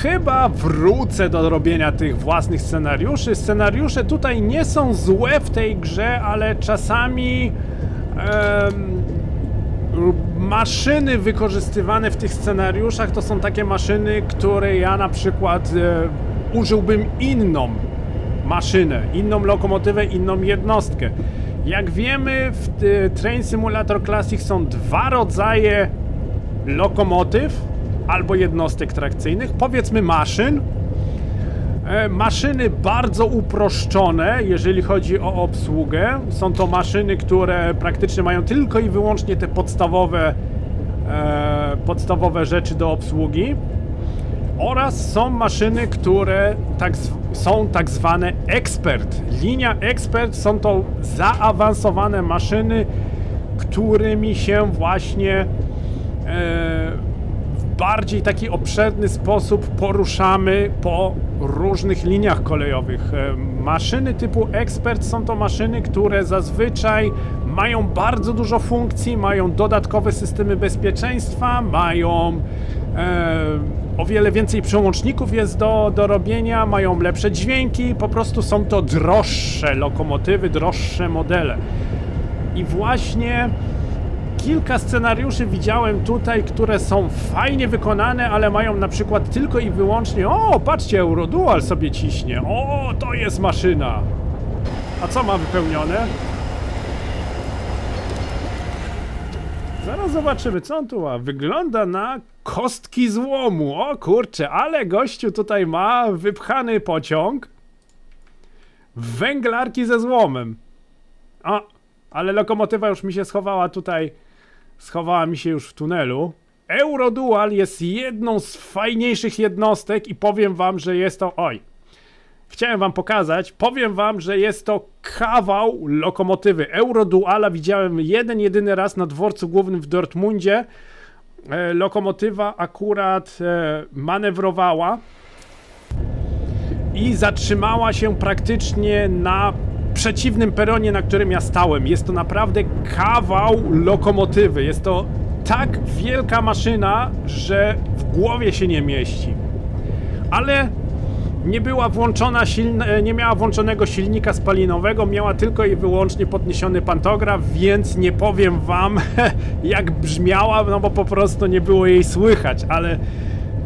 Chyba wrócę do robienia tych własnych scenariuszy. Scenariusze tutaj nie są złe w tej grze, ale czasami maszyny wykorzystywane w tych scenariuszach to są takie maszyny, które ja na przykład użyłbym inną maszynę, inną lokomotywę, inną jednostkę. Jak wiemy, w Train Simulator Classic są dwa rodzaje lokomotyw albo jednostek trakcyjnych, powiedzmy maszyn. Maszyny bardzo uproszczone, jeżeli chodzi o obsługę. Są to maszyny, które praktycznie mają tylko i wyłącznie te podstawowe rzeczy do obsługi. Oraz są maszyny, które są tak zwane ekspert. Linia ekspert są to zaawansowane maszyny, którymi się właśnie bardziej taki obszerny sposób poruszamy po różnych liniach kolejowych. Maszyny typu Expert są to maszyny, które zazwyczaj mają bardzo dużo funkcji, mają dodatkowe systemy bezpieczeństwa, mają o wiele więcej przełączników jest do robienia, mają lepsze dźwięki, po prostu są to droższe lokomotywy, droższe modele. I właśnie kilka scenariuszy widziałem tutaj, które są fajnie wykonane, ale mają na przykład tylko i wyłącznie o, patrzcie, Eurodual sobie ciśnie, o, to jest maszyna. A co ma wypełnione? Zaraz zobaczymy, co on tu ma. Wygląda na kostki złomu. O kurczę, ale gościu tutaj ma wypchany pociąg. Węglarki ze złomem. O, ale lokomotywa już mi się schowała tutaj. Schowała mi się już w tunelu. Eurodual jest jedną z fajniejszych jednostek i powiem wam, że jest to... Oj. Chciałem wam pokazać, powiem wam, że jest to kawał lokomotywy. Euroduala widziałem jedyny raz na dworcu głównym w Dortmundzie. Lokomotywa akurat manewrowała i zatrzymała się praktycznie na przeciwnym peronie, na którym ja stałem. Jest to naprawdę kawał lokomotywy. Jest to tak wielka maszyna, że w głowie się nie mieści. Ale nie była włączona nie miała włączonego silnika spalinowego, miała tylko i wyłącznie podniesiony pantograf, więc nie powiem wam jak brzmiała, no bo po prostu nie było jej słychać, ale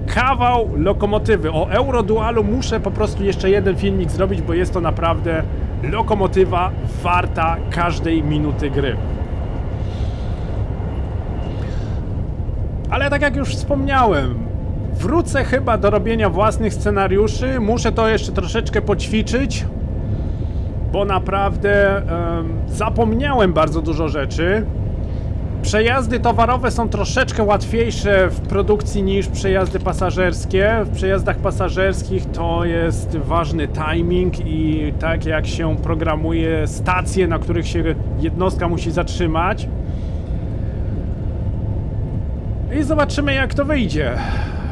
kawał lokomotywy. O Eurodualu muszę po prostu jeszcze jeden filmik zrobić, bo jest to naprawdę lokomotywa warta każdej minuty gry. Ale tak jak już wspomniałem, wrócę chyba do robienia własnych scenariuszy. Muszę to jeszcze troszeczkę poćwiczyć, bo naprawdę zapomniałem bardzo dużo rzeczy. Przejazdy towarowe są troszeczkę łatwiejsze w produkcji niż przejazdy pasażerskie. W przejazdach pasażerskich to jest ważny timing i tak jak się programuje stacje, na których się jednostka musi zatrzymać. I zobaczymy, jak to wyjdzie.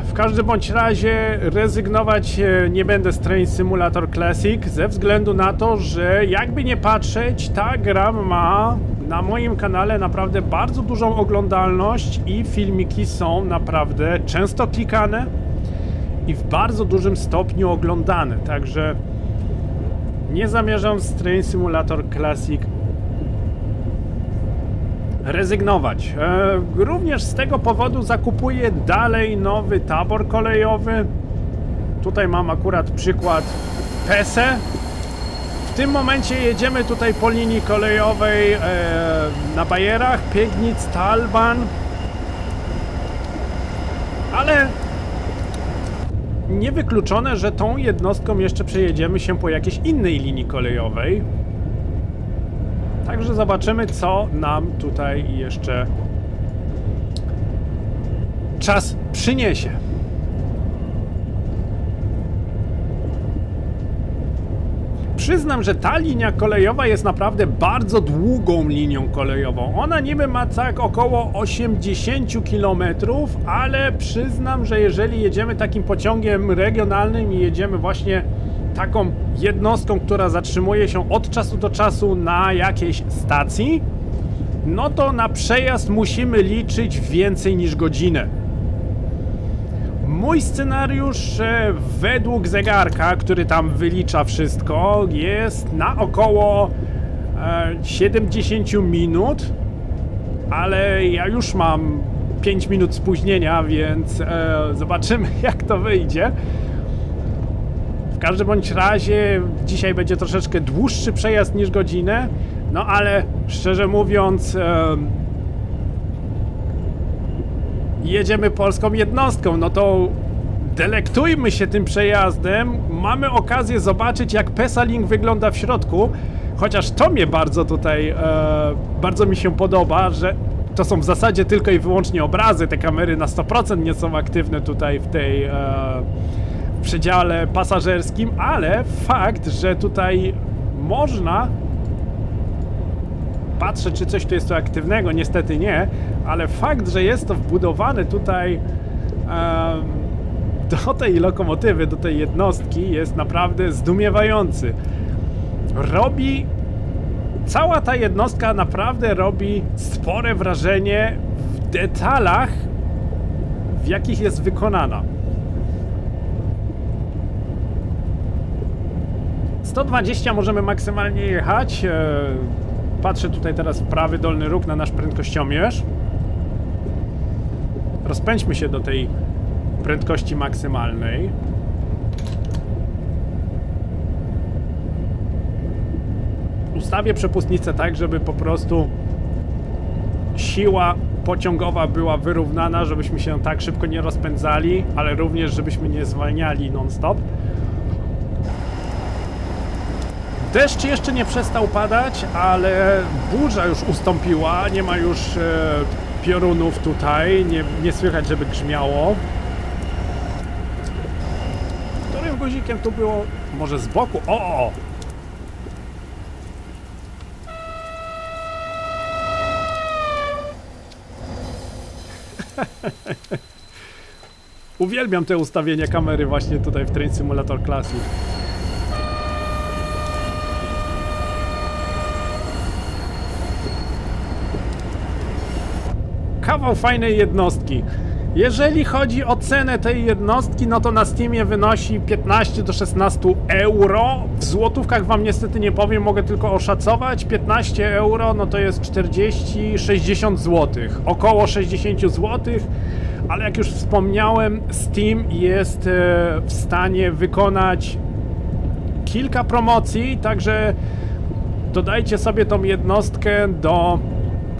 W każdym bądź razie rezygnować nie będę z Train Simulator Classic ze względu na to, że jakby nie patrzeć, ta gra ma na moim kanale naprawdę bardzo dużą oglądalność i filmiki są naprawdę często klikane i w bardzo dużym stopniu oglądane, także nie zamierzam z Train Simulator Classic rezygnować. Również z tego powodu zakupuję dalej nowy tabor kolejowy. Tutaj mam akurat przykład PESE. W tym momencie jedziemy tutaj po linii kolejowej na Bajerach, Pegnitz, Talban. Ale niewykluczone, że tą jednostką jeszcze przejedziemy się po jakiejś innej linii kolejowej. Także zobaczymy, co nam tutaj jeszcze czas przyniesie. Przyznam, że ta linia kolejowa jest naprawdę bardzo długą linią kolejową. Ona niby ma tak około 80 km, ale przyznam, że jeżeli jedziemy takim pociągiem regionalnym i jedziemy właśnie taką jednostką, która zatrzymuje się od czasu do czasu na jakiejś stacji, no to na przejazd musimy liczyć więcej niż godzinę. Mój scenariusz według zegarka, który tam wylicza wszystko, jest na około 70 minut, ale ja już mam 5 minut spóźnienia, więc zobaczymy, jak to wyjdzie. W każdym bądź razie dzisiaj będzie troszeczkę dłuższy przejazd niż godzinę, no ale szczerze mówiąc jedziemy polską jednostką, no to delektujmy się tym przejazdem. Mamy okazję zobaczyć, jak Pesalink wygląda w środku, chociaż to mnie bardzo tutaj bardzo mi się podoba, że to są w zasadzie tylko i wyłącznie obrazy, te kamery na 100% nie są aktywne tutaj w tej w przedziale pasażerskim, ale fakt, że tutaj można... Patrzę, czy coś tu jest tu aktywnego, niestety nie, ale fakt, że jest to wbudowane tutaj do tej lokomotywy, do tej jednostki jest naprawdę zdumiewający. Cała ta jednostka naprawdę robi spore wrażenie w detalach, w jakich jest wykonana. 120 możemy maksymalnie jechać. Patrzę tutaj teraz w prawy dolny róg na nasz prędkościomierz. Rozpędźmy się do tej prędkości maksymalnej. Ustawię przepustnicę tak, żeby po prostu siła pociągowa była wyrównana, żebyśmy się tak szybko nie rozpędzali, ale również żebyśmy nie zwalniali non-stop. Deszcz jeszcze nie przestał padać, ale burza już ustąpiła, nie ma już piorunów tutaj, nie słychać, żeby grzmiało. Którym guzikiem tu było? Może z boku? O! Uwielbiam te ustawienia kamery właśnie tutaj w Train Simulator Classic. Kawał fajnej jednostki. Jeżeli chodzi o cenę tej jednostki, no to na Steamie wynosi 15 do 16 euro. W złotówkach wam niestety nie powiem, mogę tylko oszacować. 15 euro no to jest 40-60 zł. Około 60 zł. Ale jak już wspomniałem, Steam jest w stanie wykonać kilka promocji, także dodajcie sobie tą jednostkę do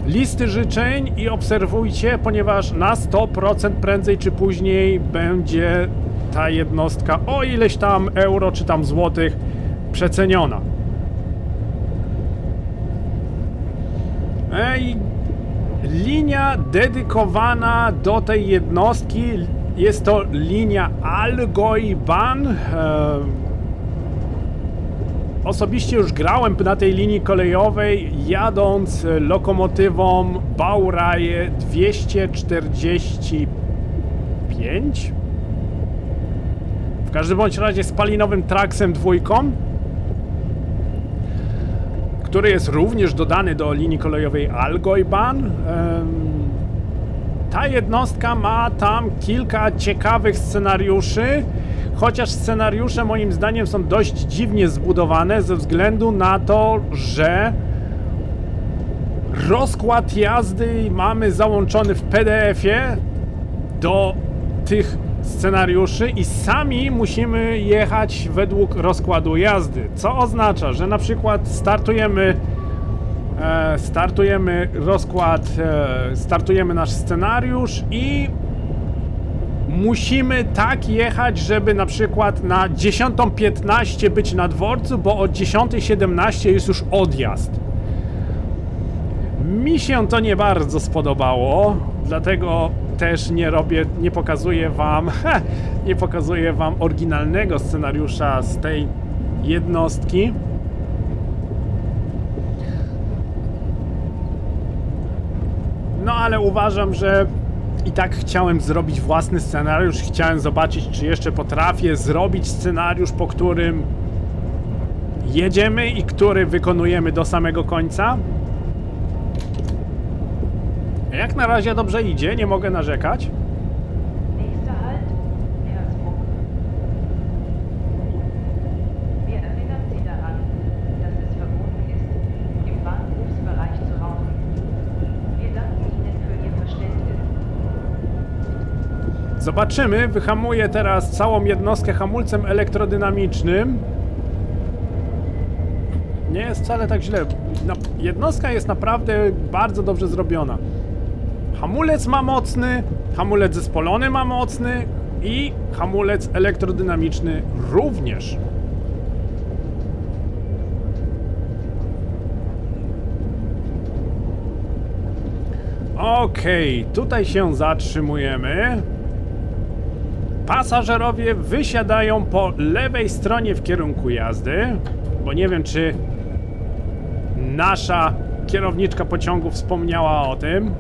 listy życzeń i obserwujcie, ponieważ na 100% prędzej czy później będzie ta jednostka o ileś tam euro czy tam złotych przeceniona. Linia dedykowana do tej jednostki jest to linia Allgäu-Bahn. Osobiście już grałem na tej linii kolejowej, jadąc lokomotywą Baureihe 245. W każdym bądź razie spalinowym traksem dwójką, który jest również dodany do linii kolejowej Allgäu-Bahn. Ta jednostka ma tam kilka ciekawych scenariuszy, chociaż scenariusze moim zdaniem są dość dziwnie zbudowane ze względu na to, że rozkład jazdy mamy załączony w PDF-ie do tych scenariuszy i sami musimy jechać według rozkładu jazdy, co oznacza, że na przykład startujemy nasz scenariusz i musimy tak jechać, żeby na przykład na 10:15 być na dworcu, bo o 10:17 jest już odjazd. Mi się to nie bardzo spodobało, dlatego też nie pokazuję wam oryginalnego scenariusza z tej jednostki. No ale uważam, że i tak chciałem zrobić własny scenariusz, chciałem zobaczyć, czy jeszcze potrafię zrobić scenariusz, po którym jedziemy i który wykonujemy do samego końca. Jak na razie dobrze idzie, nie mogę narzekać. Nächster Halt, Herzog. Wir erinnern Sie daran, dass es verboten ist, im Bahnhofsbereich zu rauchen. Wir danken Ihnen für Ihr Verständnis. Zobaczymy, wyhamuję teraz całą jednostkę hamulcem elektrodynamicznym. Nie jest wcale tak źle. Jednostka jest naprawdę bardzo dobrze zrobiona. Hamulec ma mocny, hamulec zespolony ma mocny i hamulec elektrodynamiczny również. Okej, tutaj się zatrzymujemy. Pasażerowie wysiadają po lewej stronie w kierunku jazdy, bo nie wiem, czy nasza kierowniczka pociągu wspomniała o tym.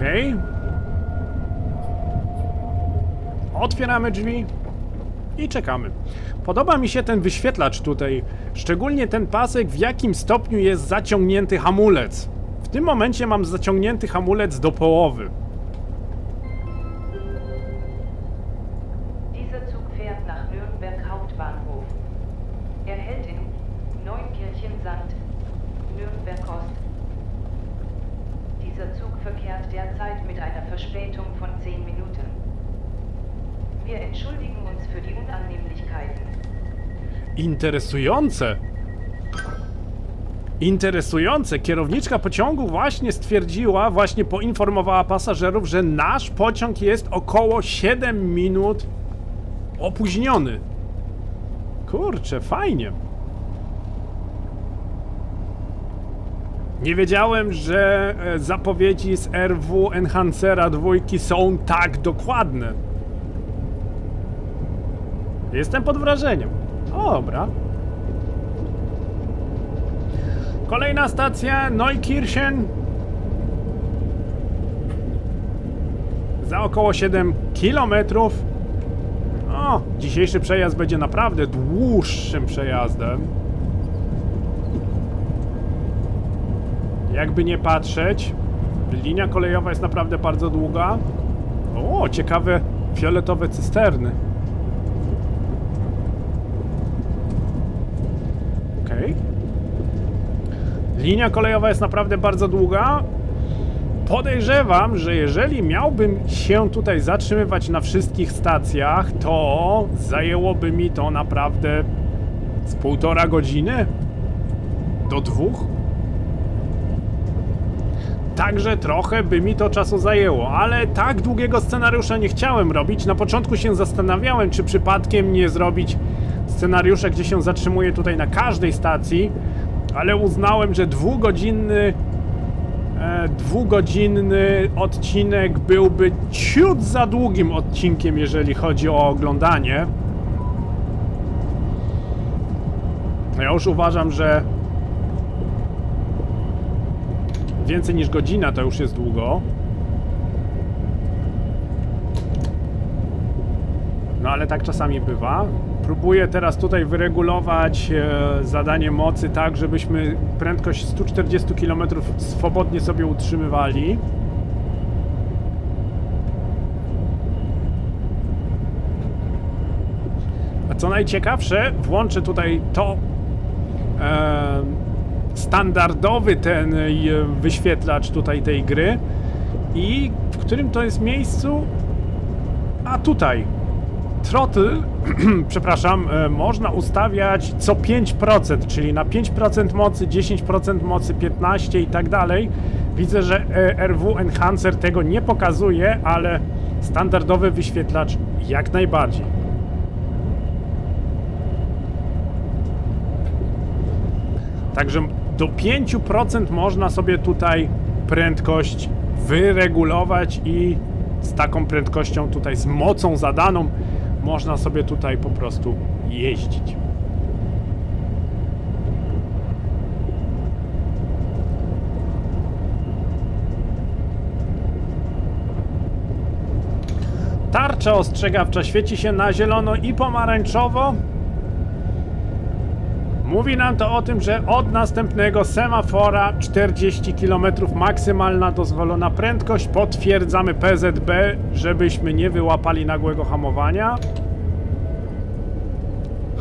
Okej. Otwieramy drzwi i czekamy. Podoba mi się ten wyświetlacz tutaj, szczególnie ten pasek, w jakim stopniu jest zaciągnięty hamulec. W tym momencie mam zaciągnięty hamulec do połowy. Dieser Zug fährt nach Nürnberg Hauptbahnhof. Er hält in Neunkirchen-Sand, Nürnberg Ost. Dieser Zug verkehrt derzeit mit einer Verspätung von 10 Minuten. Wir entschuldigen uns für die Unannehmlichkeiten. Interesujące. Interesujące. Kierowniczka pociągu właśnie poinformowała pasażerów, że nasz pociąg jest około 7 minut opóźniony. Kurczę, fajnie. Nie wiedziałem, że zapowiedzi z RW Enhancera 2 są tak dokładne. Jestem pod wrażeniem. Dobra. Kolejna stacja Neukirchen. Za około 7 km. O, dzisiejszy przejazd będzie naprawdę dłuższym przejazdem. Jakby nie patrzeć, linia kolejowa jest naprawdę bardzo długa. O, ciekawe fioletowe cysterny. Okej. Linia kolejowa jest naprawdę bardzo długa. Podejrzewam, że jeżeli miałbym się tutaj zatrzymywać na wszystkich stacjach, to zajęłoby mi to naprawdę z 1,5 godziny do 2. Także trochę by mi to czasu zajęło, ale tak długiego scenariusza nie chciałem robić. Na początku się zastanawiałem, czy przypadkiem nie zrobić scenariusza, gdzie się zatrzymuję tutaj na każdej stacji, ale uznałem, że dwugodzinny odcinek byłby ciut za długim odcinkiem, jeżeli chodzi o oglądanie. Ja już uważam, że więcej niż godzina to już jest długo. No ale tak czasami bywa. Próbuję teraz tutaj wyregulować zadanie mocy tak, żebyśmy prędkość 140 km swobodnie sobie utrzymywali. A co najciekawsze, włączę tutaj to standardowy ten wyświetlacz tutaj tej gry i w którym to jest miejscu? A tutaj throttle, przepraszam, można ustawiać co 5%, czyli na 5% mocy, 10% mocy, 15% i tak dalej. Widzę, że RW Enhancer tego nie pokazuje, ale standardowy wyświetlacz jak najbardziej. Także do 5% można sobie tutaj prędkość wyregulować i z taką prędkością tutaj, z mocą zadaną, można sobie tutaj po prostu jeździć. Tarcza ostrzegawcza świeci się na zielono i pomarańczowo. Mówi nam to o tym, że od następnego semafora 40 km maksymalna dozwolona prędkość. Potwierdzamy PZB, żebyśmy nie wyłapali nagłego hamowania.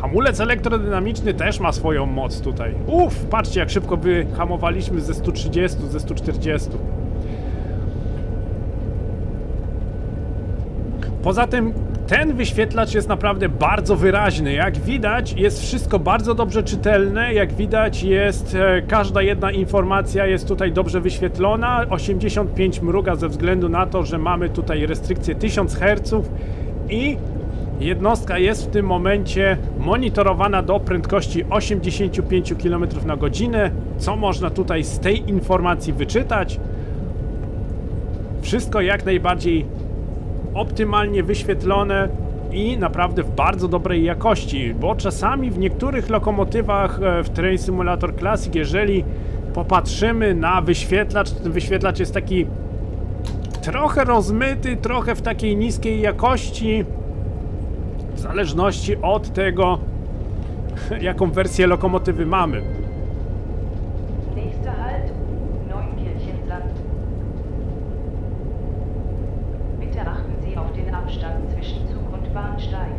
Hamulec elektrodynamiczny też ma swoją moc tutaj. Patrzcie jak szybko wyhamowaliśmy ze 130, ze 140. Poza tym ten wyświetlacz jest naprawdę bardzo wyraźny. Jak widać, jest wszystko bardzo dobrze czytelne. Jak widać, jest każda jedna informacja jest tutaj dobrze wyświetlona. 85 mruga ze względu na to, że mamy tutaj restrykcję 1000 Hz i jednostka jest w tym momencie monitorowana do prędkości 85 km na godzinę. Co można tutaj z tej informacji wyczytać? Wszystko jak najbardziej optymalnie wyświetlone i naprawdę w bardzo dobrej jakości, bo czasami w niektórych lokomotywach w Train Simulator Classic, jeżeli popatrzymy na wyświetlacz, ten wyświetlacz jest taki trochę rozmyty, trochę w takiej niskiej jakości, w zależności od tego, jaką wersję lokomotywy mamy. Nächster Halt, Neunkirchenland. Bitte achten Sie auf den Abstand zwischen Zug und Bahnsteig.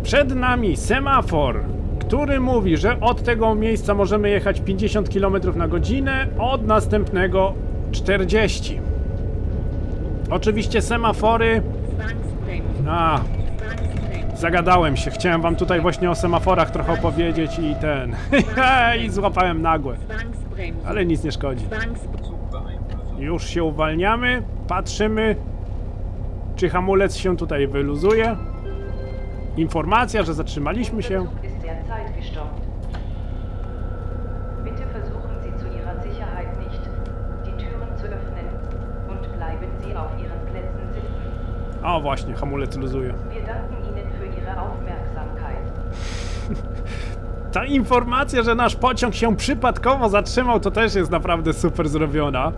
Przed nami semafor, który mówi, że od tego miejsca możemy jechać 50 km na godzinę, od następnego 40. Oczywiście semafory... Zagadałem się. Chciałem wam tutaj właśnie o semaforach trochę opowiedzieć i ten... i złapałem nagłe. Ale nic nie szkodzi. Już się uwalniamy, patrzymy, czy hamulec się tutaj wyluzuje. Informacja, że zatrzymaliśmy się. Der Zug ist derzeit gestoppt. Bitte versuchen Sie zu Ihrer Sicherheit nicht, die Türen zu öffnen und bleiben Sie auf Ihren Plätzen sitzen. O właśnie, hamulec luzuje. Wir danken Ihnen für Ihre Aufmerksamkeit. Ta informacja, że nasz pociąg się przypadkowo zatrzymał, to też jest naprawdę super zrobiona.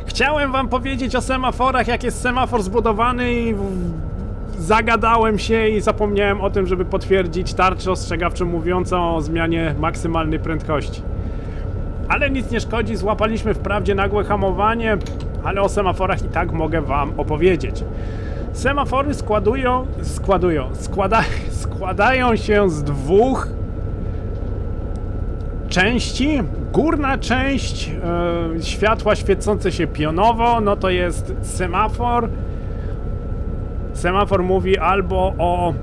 Chciałem wam powiedzieć o semaforach, jak jest semafor zbudowany i zagadałem się i zapomniałem o tym, żeby potwierdzić tarczę ostrzegawczą mówiącą o zmianie maksymalnej prędkości. Ale nic nie szkodzi, złapaliśmy wprawdzie nagłe hamowanie, ale o semaforach i tak mogę wam opowiedzieć. Semafory składają się z dwóch części. Górna część światła świecące się pionowo, no to jest semafor. Semafor mówi albo o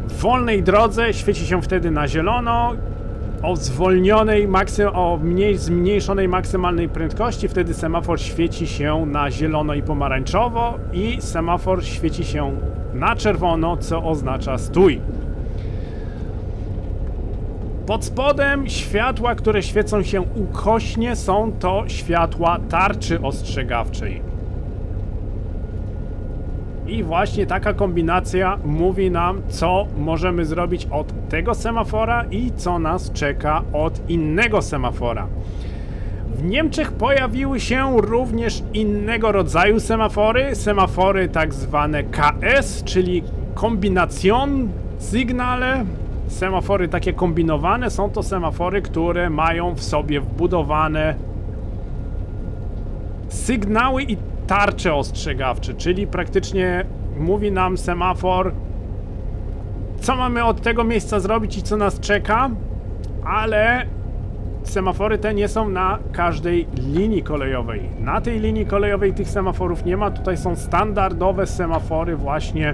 wolnej drodze, świeci się wtedy na zielono, o zwolnionej, zmniejszonej maksymalnej prędkości, wtedy semafor świeci się na zielono i pomarańczowo i semafor świeci się na czerwono, co oznacza stój. Pod spodem światła, które świecą się ukośnie, są to światła tarczy ostrzegawczej. I właśnie taka kombinacja mówi nam, co możemy zrobić od tego semafora i co nas czeka od innego semafora. W Niemczech pojawiły się również innego rodzaju semafory, semafory tak zwane KS, czyli Kombination Signale. Semafory takie kombinowane są to semafory, które mają w sobie wbudowane sygnały i tarcze ostrzegawcze, czyli praktycznie mówi nam semafor, co mamy od tego miejsca zrobić i co nas czeka, ale semafory te nie są na każdej linii kolejowej. Na tej linii kolejowej tych semaforów nie ma, tutaj są standardowe semafory właśnie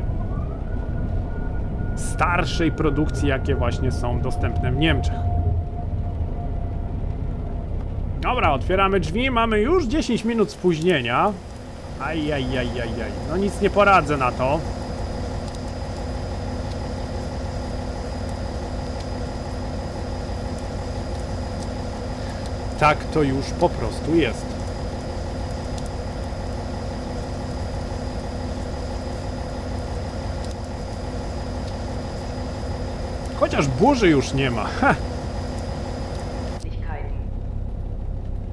starszej produkcji, jakie właśnie są dostępne w Niemczech. Dobra, otwieramy drzwi, mamy już 10 minut spóźnienia. Ajajajajaj, no nic nie poradzę na to. Tak to już po prostu jest. Chociaż burzy już nie ma. Ha.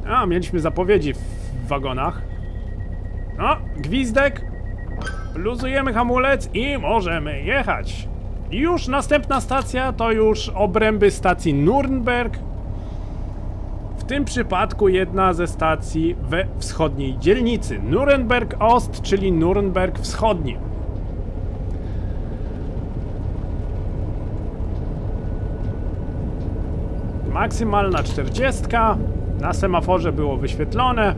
A, mieliśmy zapowiedzi w wagonach. No, gwizdek. Luzujemy hamulec i możemy jechać. I już następna stacja to już obręby stacji Nürnberg. W tym przypadku jedna ze stacji we wschodniej dzielnicy. Nürnberg Ost, czyli Nürnberg Wschodni. Maksymalna 40. Na semaforze było wyświetlone.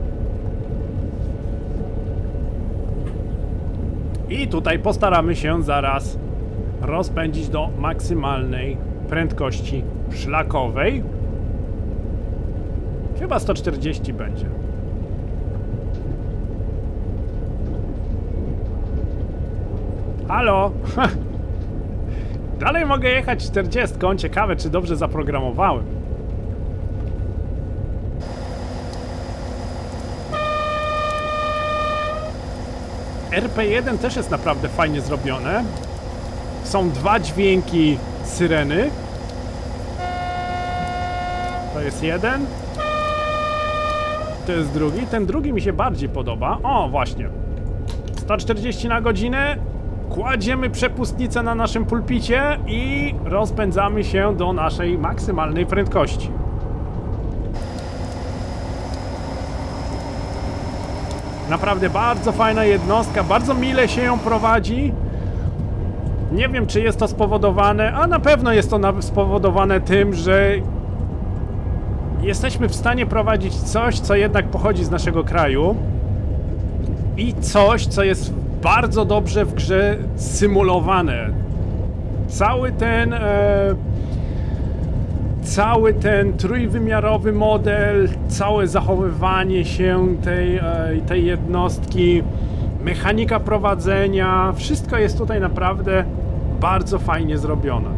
I tutaj postaramy się zaraz rozpędzić do maksymalnej prędkości szlakowej. Chyba 140 będzie. Halo? Dalej mogę jechać 40. Ciekawe, czy dobrze zaprogramowałem. RP1 też jest naprawdę fajnie zrobione. Są dwa dźwięki syreny. To jest jeden. To jest drugi. Ten drugi mi się bardziej podoba. O, właśnie. 140 na godzinę. Kładziemy przepustnicę na naszym pulpicie i rozpędzamy się do naszej maksymalnej prędkości. Naprawdę bardzo fajna jednostka, bardzo mile się ją prowadzi. Nie wiem, czy jest to spowodowane, a na pewno jest to spowodowane tym, że jesteśmy w stanie prowadzić coś, co jednak pochodzi z naszego kraju i coś, co jest bardzo dobrze w grze symulowane. Cały ten trójwymiarowy model, całe zachowywanie się tej jednostki, mechanika prowadzenia, wszystko jest tutaj naprawdę bardzo fajnie zrobione.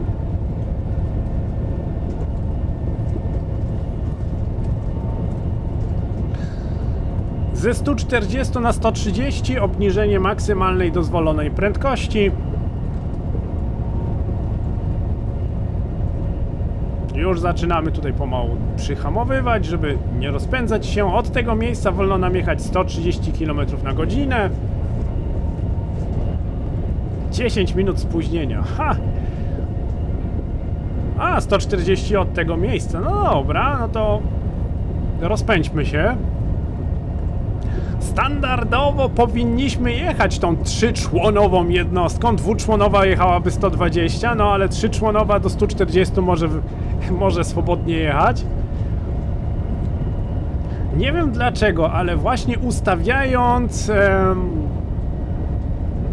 Ze 140 na 130 obniżenie maksymalnej dozwolonej prędkości. Już zaczynamy tutaj pomału przyhamowywać, żeby nie rozpędzać się. Od tego miejsca wolno nam jechać 130 km na godzinę. 10 minut spóźnienia. Ha! A, 140 od tego miejsca. No dobra, no to rozpędźmy się. Standardowo powinniśmy jechać tą trzyczłonową jednostką. Dwuczłonowa jechałaby 120, no ale trzyczłonowa do 140 może swobodnie jechać. Nie wiem dlaczego, ale właśnie ustawiając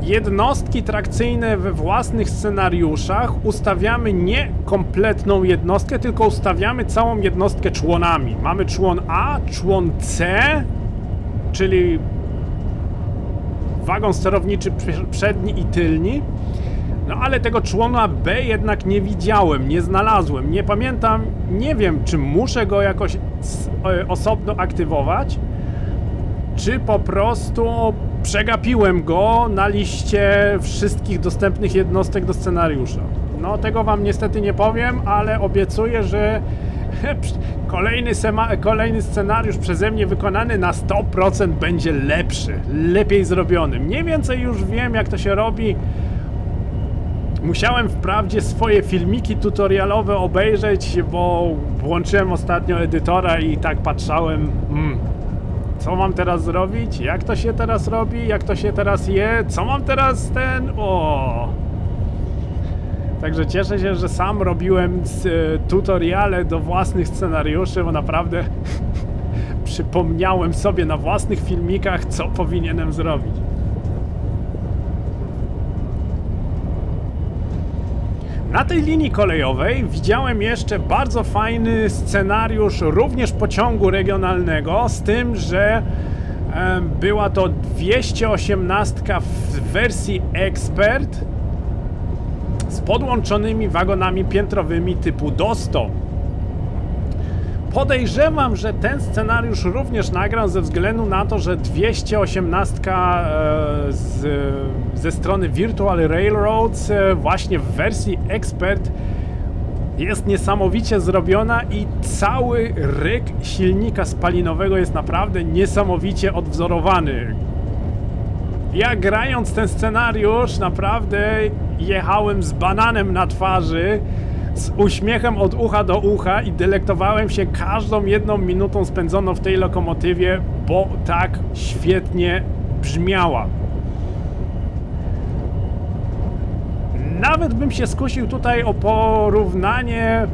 jednostki trakcyjne we własnych scenariuszach ustawiamy nie kompletną jednostkę, tylko ustawiamy całą jednostkę członami. Mamy człon A, człon C, czyli wagon sterowniczy przedni i tylni. No ale tego człona B jednak nie widziałem, nie znalazłem, nie pamiętam, nie wiem, czy muszę go jakoś osobno aktywować, czy po prostu przegapiłem go na liście wszystkich dostępnych jednostek do scenariusza. No tego wam niestety nie powiem, ale obiecuję, że kolejny scenariusz przeze mnie wykonany na 100% będzie lepszy, lepiej zrobiony. Mniej więcej już wiem, jak to się robi. Musiałem wprawdzie swoje filmiki tutorialowe obejrzeć, bo włączyłem ostatnio edytora i tak patrzałem, co mam teraz zrobić, jak to się teraz robi, jak to się teraz je, co mam teraz Także cieszę się, że sam robiłem tutoriale do własnych scenariuszy, bo naprawdę przypomniałem sobie na własnych filmikach, co powinienem zrobić. Na tej linii kolejowej widziałem jeszcze bardzo fajny scenariusz również pociągu regionalnego, z tym, że była to 218 w wersji Expert z podłączonymi wagonami piętrowymi typu DOSTO. Podejrzewam, że ten scenariusz również nagram ze względu na to, że 218 ze strony Virtual Railroads właśnie w wersji Expert jest niesamowicie zrobiona i cały ryk silnika spalinowego jest naprawdę niesamowicie odwzorowany. Ja grając ten scenariusz naprawdę jechałem z bananem na twarzy, z uśmiechem od ucha do ucha i delektowałem się każdą jedną minutą spędzoną w tej lokomotywie, bo tak świetnie brzmiała. Nawet bym się skusił tutaj o porównanie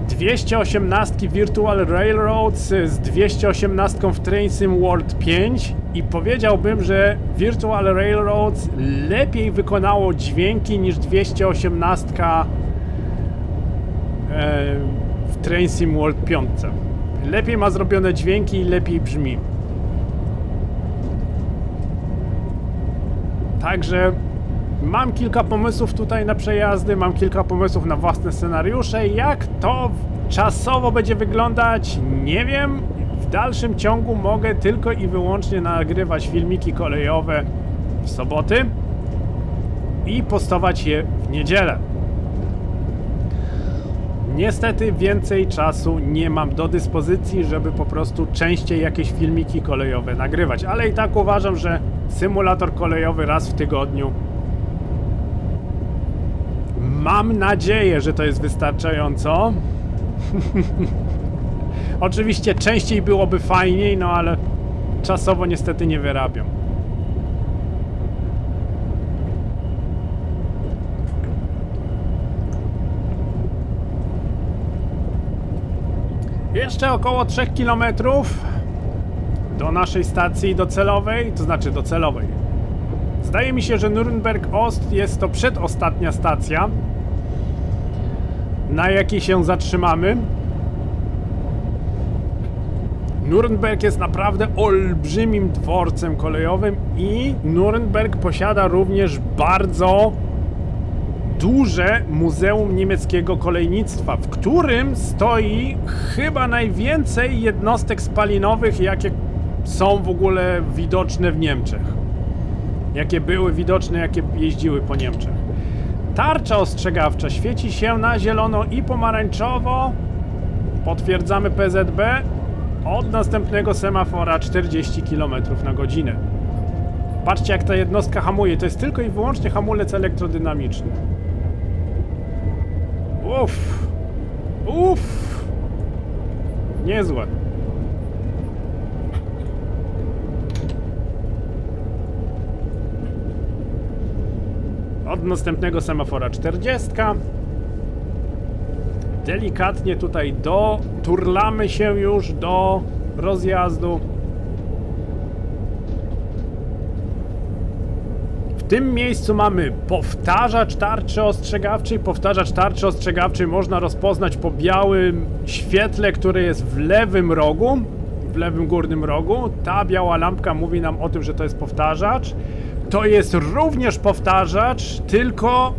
218 Virtual Railroads z 218 w Train Sim World 5 i powiedziałbym, że Virtual Railroads lepiej wykonało dźwięki niż 218 w Train Sim World 5. Lepiej ma zrobione dźwięki i lepiej brzmi. Także mam kilka pomysłów tutaj na przejazdy, mam kilka pomysłów na własne scenariusze. Jak to czasowo będzie wyglądać, nie wiem. W dalszym ciągu mogę tylko i wyłącznie nagrywać filmiki kolejowe w soboty i postować je w niedzielę. Niestety więcej czasu nie mam do dyspozycji, żeby po prostu częściej jakieś filmiki kolejowe nagrywać, ale i tak uważam, że symulator kolejowy raz w tygodniu, mam nadzieję, że to jest wystarczająco. Oczywiście częściej byłoby fajniej, no ale czasowo niestety nie wyrabiam. Jeszcze około 3 km do naszej stacji docelowej, to znaczy docelowej. Zdaje mi się, że Nürnberg-Ost jest to przedostatnia stacja, na jakiej się zatrzymamy. Nürnberg jest naprawdę olbrzymim dworcem kolejowym i Nürnberg posiada również bardzo duże Muzeum Niemieckiego Kolejnictwa, w którym stoi chyba najwięcej jednostek spalinowych, jakie są w ogóle widoczne w Niemczech. Jakie były widoczne, jakie jeździły po Niemczech. Tarcza ostrzegawcza świeci się na zielono i pomarańczowo. Potwierdzamy PZB. Od następnego semafora 40 km na godzinę. Patrzcie, jak ta jednostka hamuje. To jest tylko i wyłącznie hamulec elektrodynamiczny. Uff. Uff. Niezłe. Od następnego semafora 40. Delikatnie tutaj doturlamy się już do rozjazdu. W tym miejscu mamy powtarzacz tarczy ostrzegawczej. Powtarzacz tarczy ostrzegawczej można rozpoznać po białym świetle, które jest w lewym rogu, w lewym górnym rogu. Ta biała lampka mówi nam o tym, że to jest powtarzacz. To jest również powtarzacz, tylko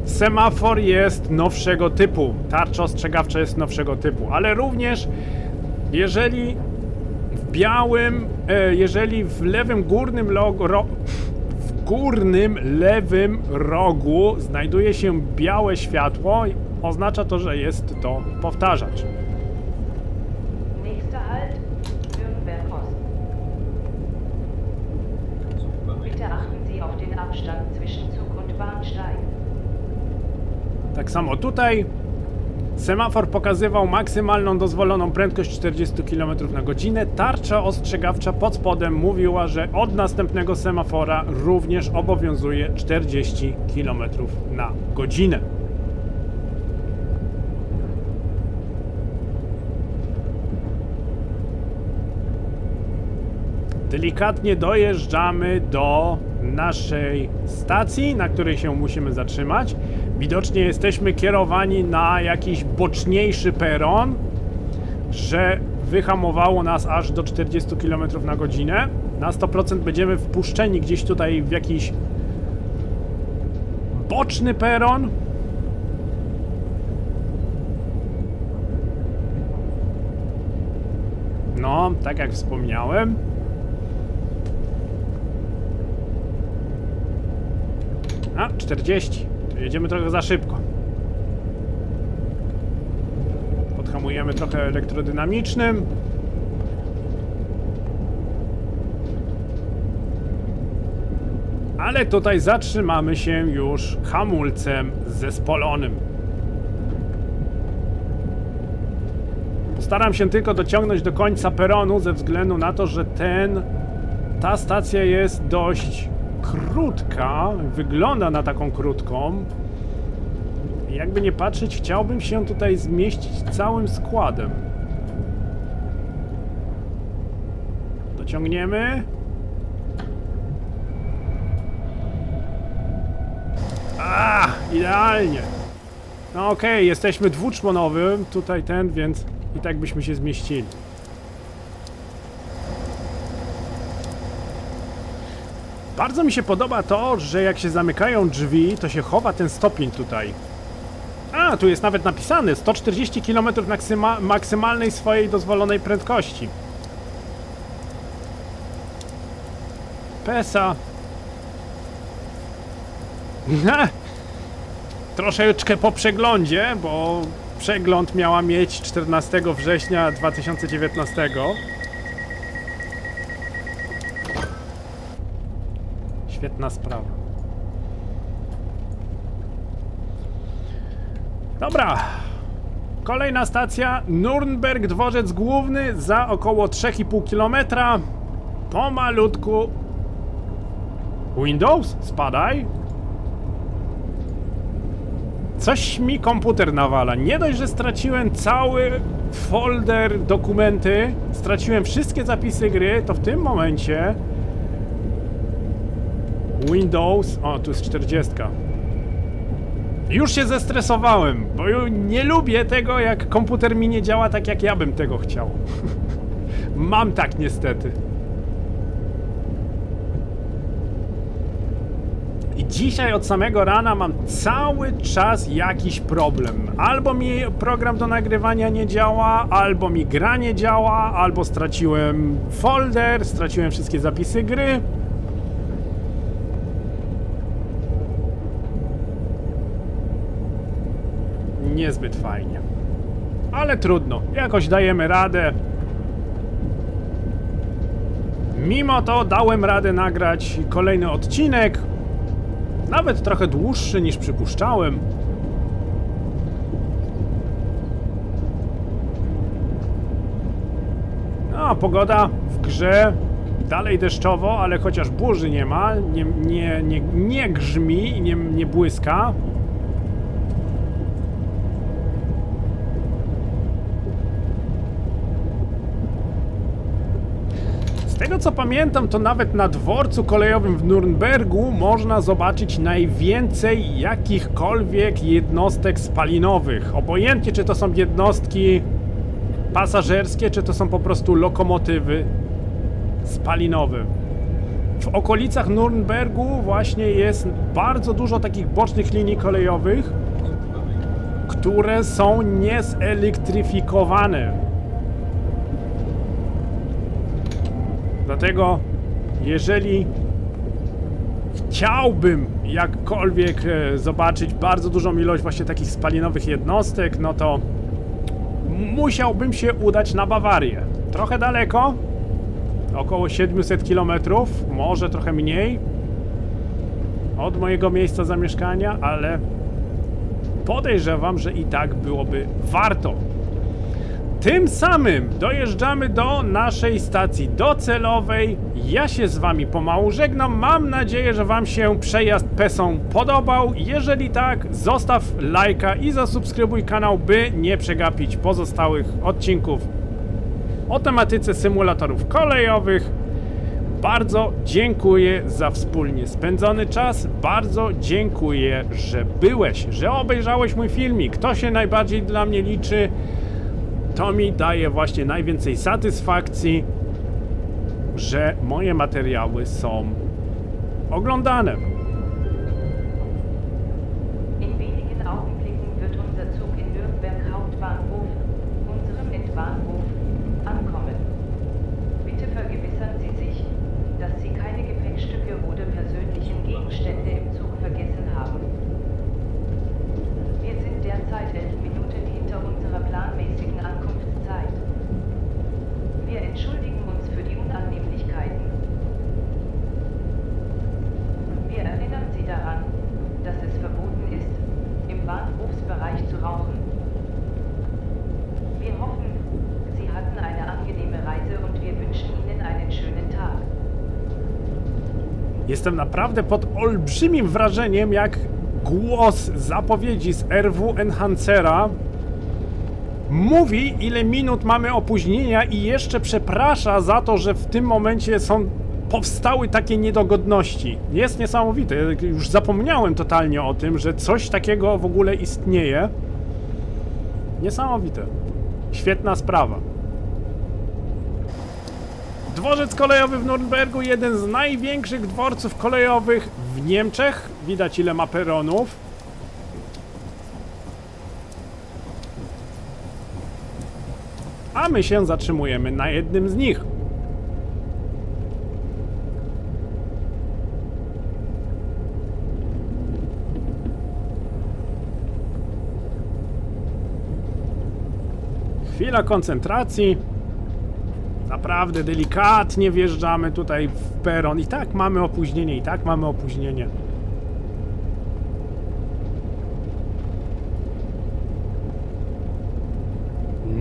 semafor jest nowszego typu. Tarcza ostrzegawcza jest nowszego typu, ale również jeżeli w białym, jeżeli w lewym górnym w górnym lewym rogu znajduje się białe światło, oznacza to, że jest to powtarzacz. Nächster Halt, Nürnberg-Ost. Bitte achten Sie auf den Abstand zwischen Zug und Bahnsteig. Tak samo tutaj semafor pokazywał maksymalną dozwoloną prędkość 40 km na godzinę. Tarcza ostrzegawcza pod spodem mówiła, że od następnego semafora również obowiązuje 40 km na godzinę. Delikatnie dojeżdżamy do naszej stacji, na której się musimy zatrzymać. Widocznie jesteśmy kierowani na jakiś boczniejszy peron, że wyhamowało nas aż do 40 km na godzinę. Na 100% będziemy wpuszczeni gdzieś tutaj w jakiś boczny peron. No, tak jak wspomniałem. A, 40. To jedziemy trochę za szybko. Podhamujemy trochę elektrodynamicznym. Ale tutaj zatrzymamy się już hamulcem zespolonym. Postaram się tylko dociągnąć do końca peronu ze względu na to, że ta stacja jest dość krótka, wygląda na taką krótką. Jakby nie patrzeć, chciałbym się tutaj zmieścić całym składem. Dociągniemy. Idealnie. No okej, jesteśmy dwuczłonowym, tutaj ten, więc i tak byśmy się zmieścili. Bardzo mi się podoba to, że jak się zamykają drzwi, to się chowa ten stopień tutaj. A, tu jest nawet napisane 140 km maksymalnej swojej dozwolonej prędkości. FPS-a. Troszeczkę po przeglądzie, bo przegląd miała mieć 14 września 2019. Świetna sprawa. Dobra. Kolejna stacja, Nürnberg, dworzec główny, za około 3,5 km. Pomalutku. Windows, spadaj. Coś mi komputer nawala. Nie dość, że straciłem cały folder dokumenty, straciłem wszystkie zapisy gry, to w tym momencie Windows, o tu jest 40. Już się zestresowałem, bo nie lubię tego, jak komputer mi nie działa tak, jak ja bym tego chciał. Mam tak niestety. I dzisiaj od samego rana mam cały czas jakiś problem. Albo mi program do nagrywania nie działa, albo mi gra nie działa, albo straciłem folder, straciłem wszystkie zapisy gry. Niezbyt fajnie. Ale trudno, jakoś dajemy radę. Mimo to dałem radę nagrać kolejny odcinek. Nawet trochę dłuższy niż przypuszczałem. No, pogoda w grze dalej deszczowo, ale chociaż burzy nie ma, nie grzmi, nie błyska. Z tego co pamiętam, to nawet na dworcu kolejowym w Nürnbergu można zobaczyć najwięcej jakichkolwiek jednostek spalinowych. Obojętnie, czy to są jednostki pasażerskie, czy to są po prostu lokomotywy spalinowe. W okolicach Nürnbergu właśnie jest bardzo dużo takich bocznych linii kolejowych, które są niezelektryfikowane. Dlatego, jeżeli chciałbym jakkolwiek zobaczyć bardzo dużą ilość właśnie takich spalinowych jednostek, no to musiałbym się udać na Bawarię. Trochę daleko, około 700 km, może trochę mniej od mojego miejsca zamieszkania, ale podejrzewam, że i tak byłoby warto. Tym samym dojeżdżamy do naszej stacji docelowej. Ja się z wami pomału żegnam. Mam nadzieję, że wam się przejazd Pesą podobał. Jeżeli tak, zostaw lajka i zasubskrybuj kanał, by nie przegapić pozostałych odcinków o tematyce symulatorów kolejowych. Bardzo dziękuję za wspólnie spędzony czas. Bardzo dziękuję, że byłeś, że obejrzałeś mój filmik. To się najbardziej dla mnie liczy. To mi daje właśnie najwięcej satysfakcji, że moje materiały są oglądane. In wenigen Augenblicken wird unser Zug in Nürnberg Hauptbahnhof, unserem Endbahnhof, ankommen. Bitte vergewissern Sie sich, dass Sie keine Gepäckstücke oder persönlichen Gegenstände im Zug vergessen haben. Wir sind derzeit 11 Minuten hinter unserer planmäßigen Ankunftszeit. Wir entschuldigen uns für die Unannehmlichkeiten. Wir erinnern Sie daran, dass es verboten ist, im Bahnhofsbereich zu rauchen. Wir hoffen, Sie hatten eine angenehme Reise und wir wünschen Ihnen einen schönen Tag. Jestem naprawdę pod olbrzymim wrażeniem, jak głos zapowiedzi z RW Enhancera mówi, ile minut mamy opóźnienia i jeszcze przeprasza za to, że w tym momencie powstały takie niedogodności. Jest niesamowite. Już zapomniałem totalnie o tym, że coś takiego w ogóle istnieje. Niesamowite. Świetna sprawa. Dworzec kolejowy w Nürnbergu, jeden z największych dworców kolejowych w Niemczech. Widać, ile ma peronów. A my się zatrzymujemy na jednym z nich. Chwila koncentracji. Naprawdę delikatnie wjeżdżamy tutaj w peron. I tak mamy opóźnienie,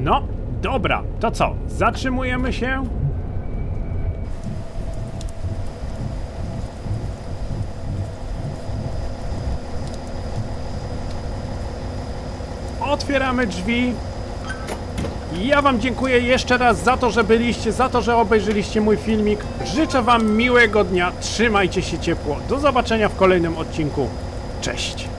No, dobra, to co? Zatrzymujemy się? Otwieramy drzwi. Ja wam dziękuję jeszcze raz za to, że byliście, za to, że obejrzeliście mój filmik. Życzę wam miłego dnia, trzymajcie się ciepło. Do zobaczenia w kolejnym odcinku. Cześć!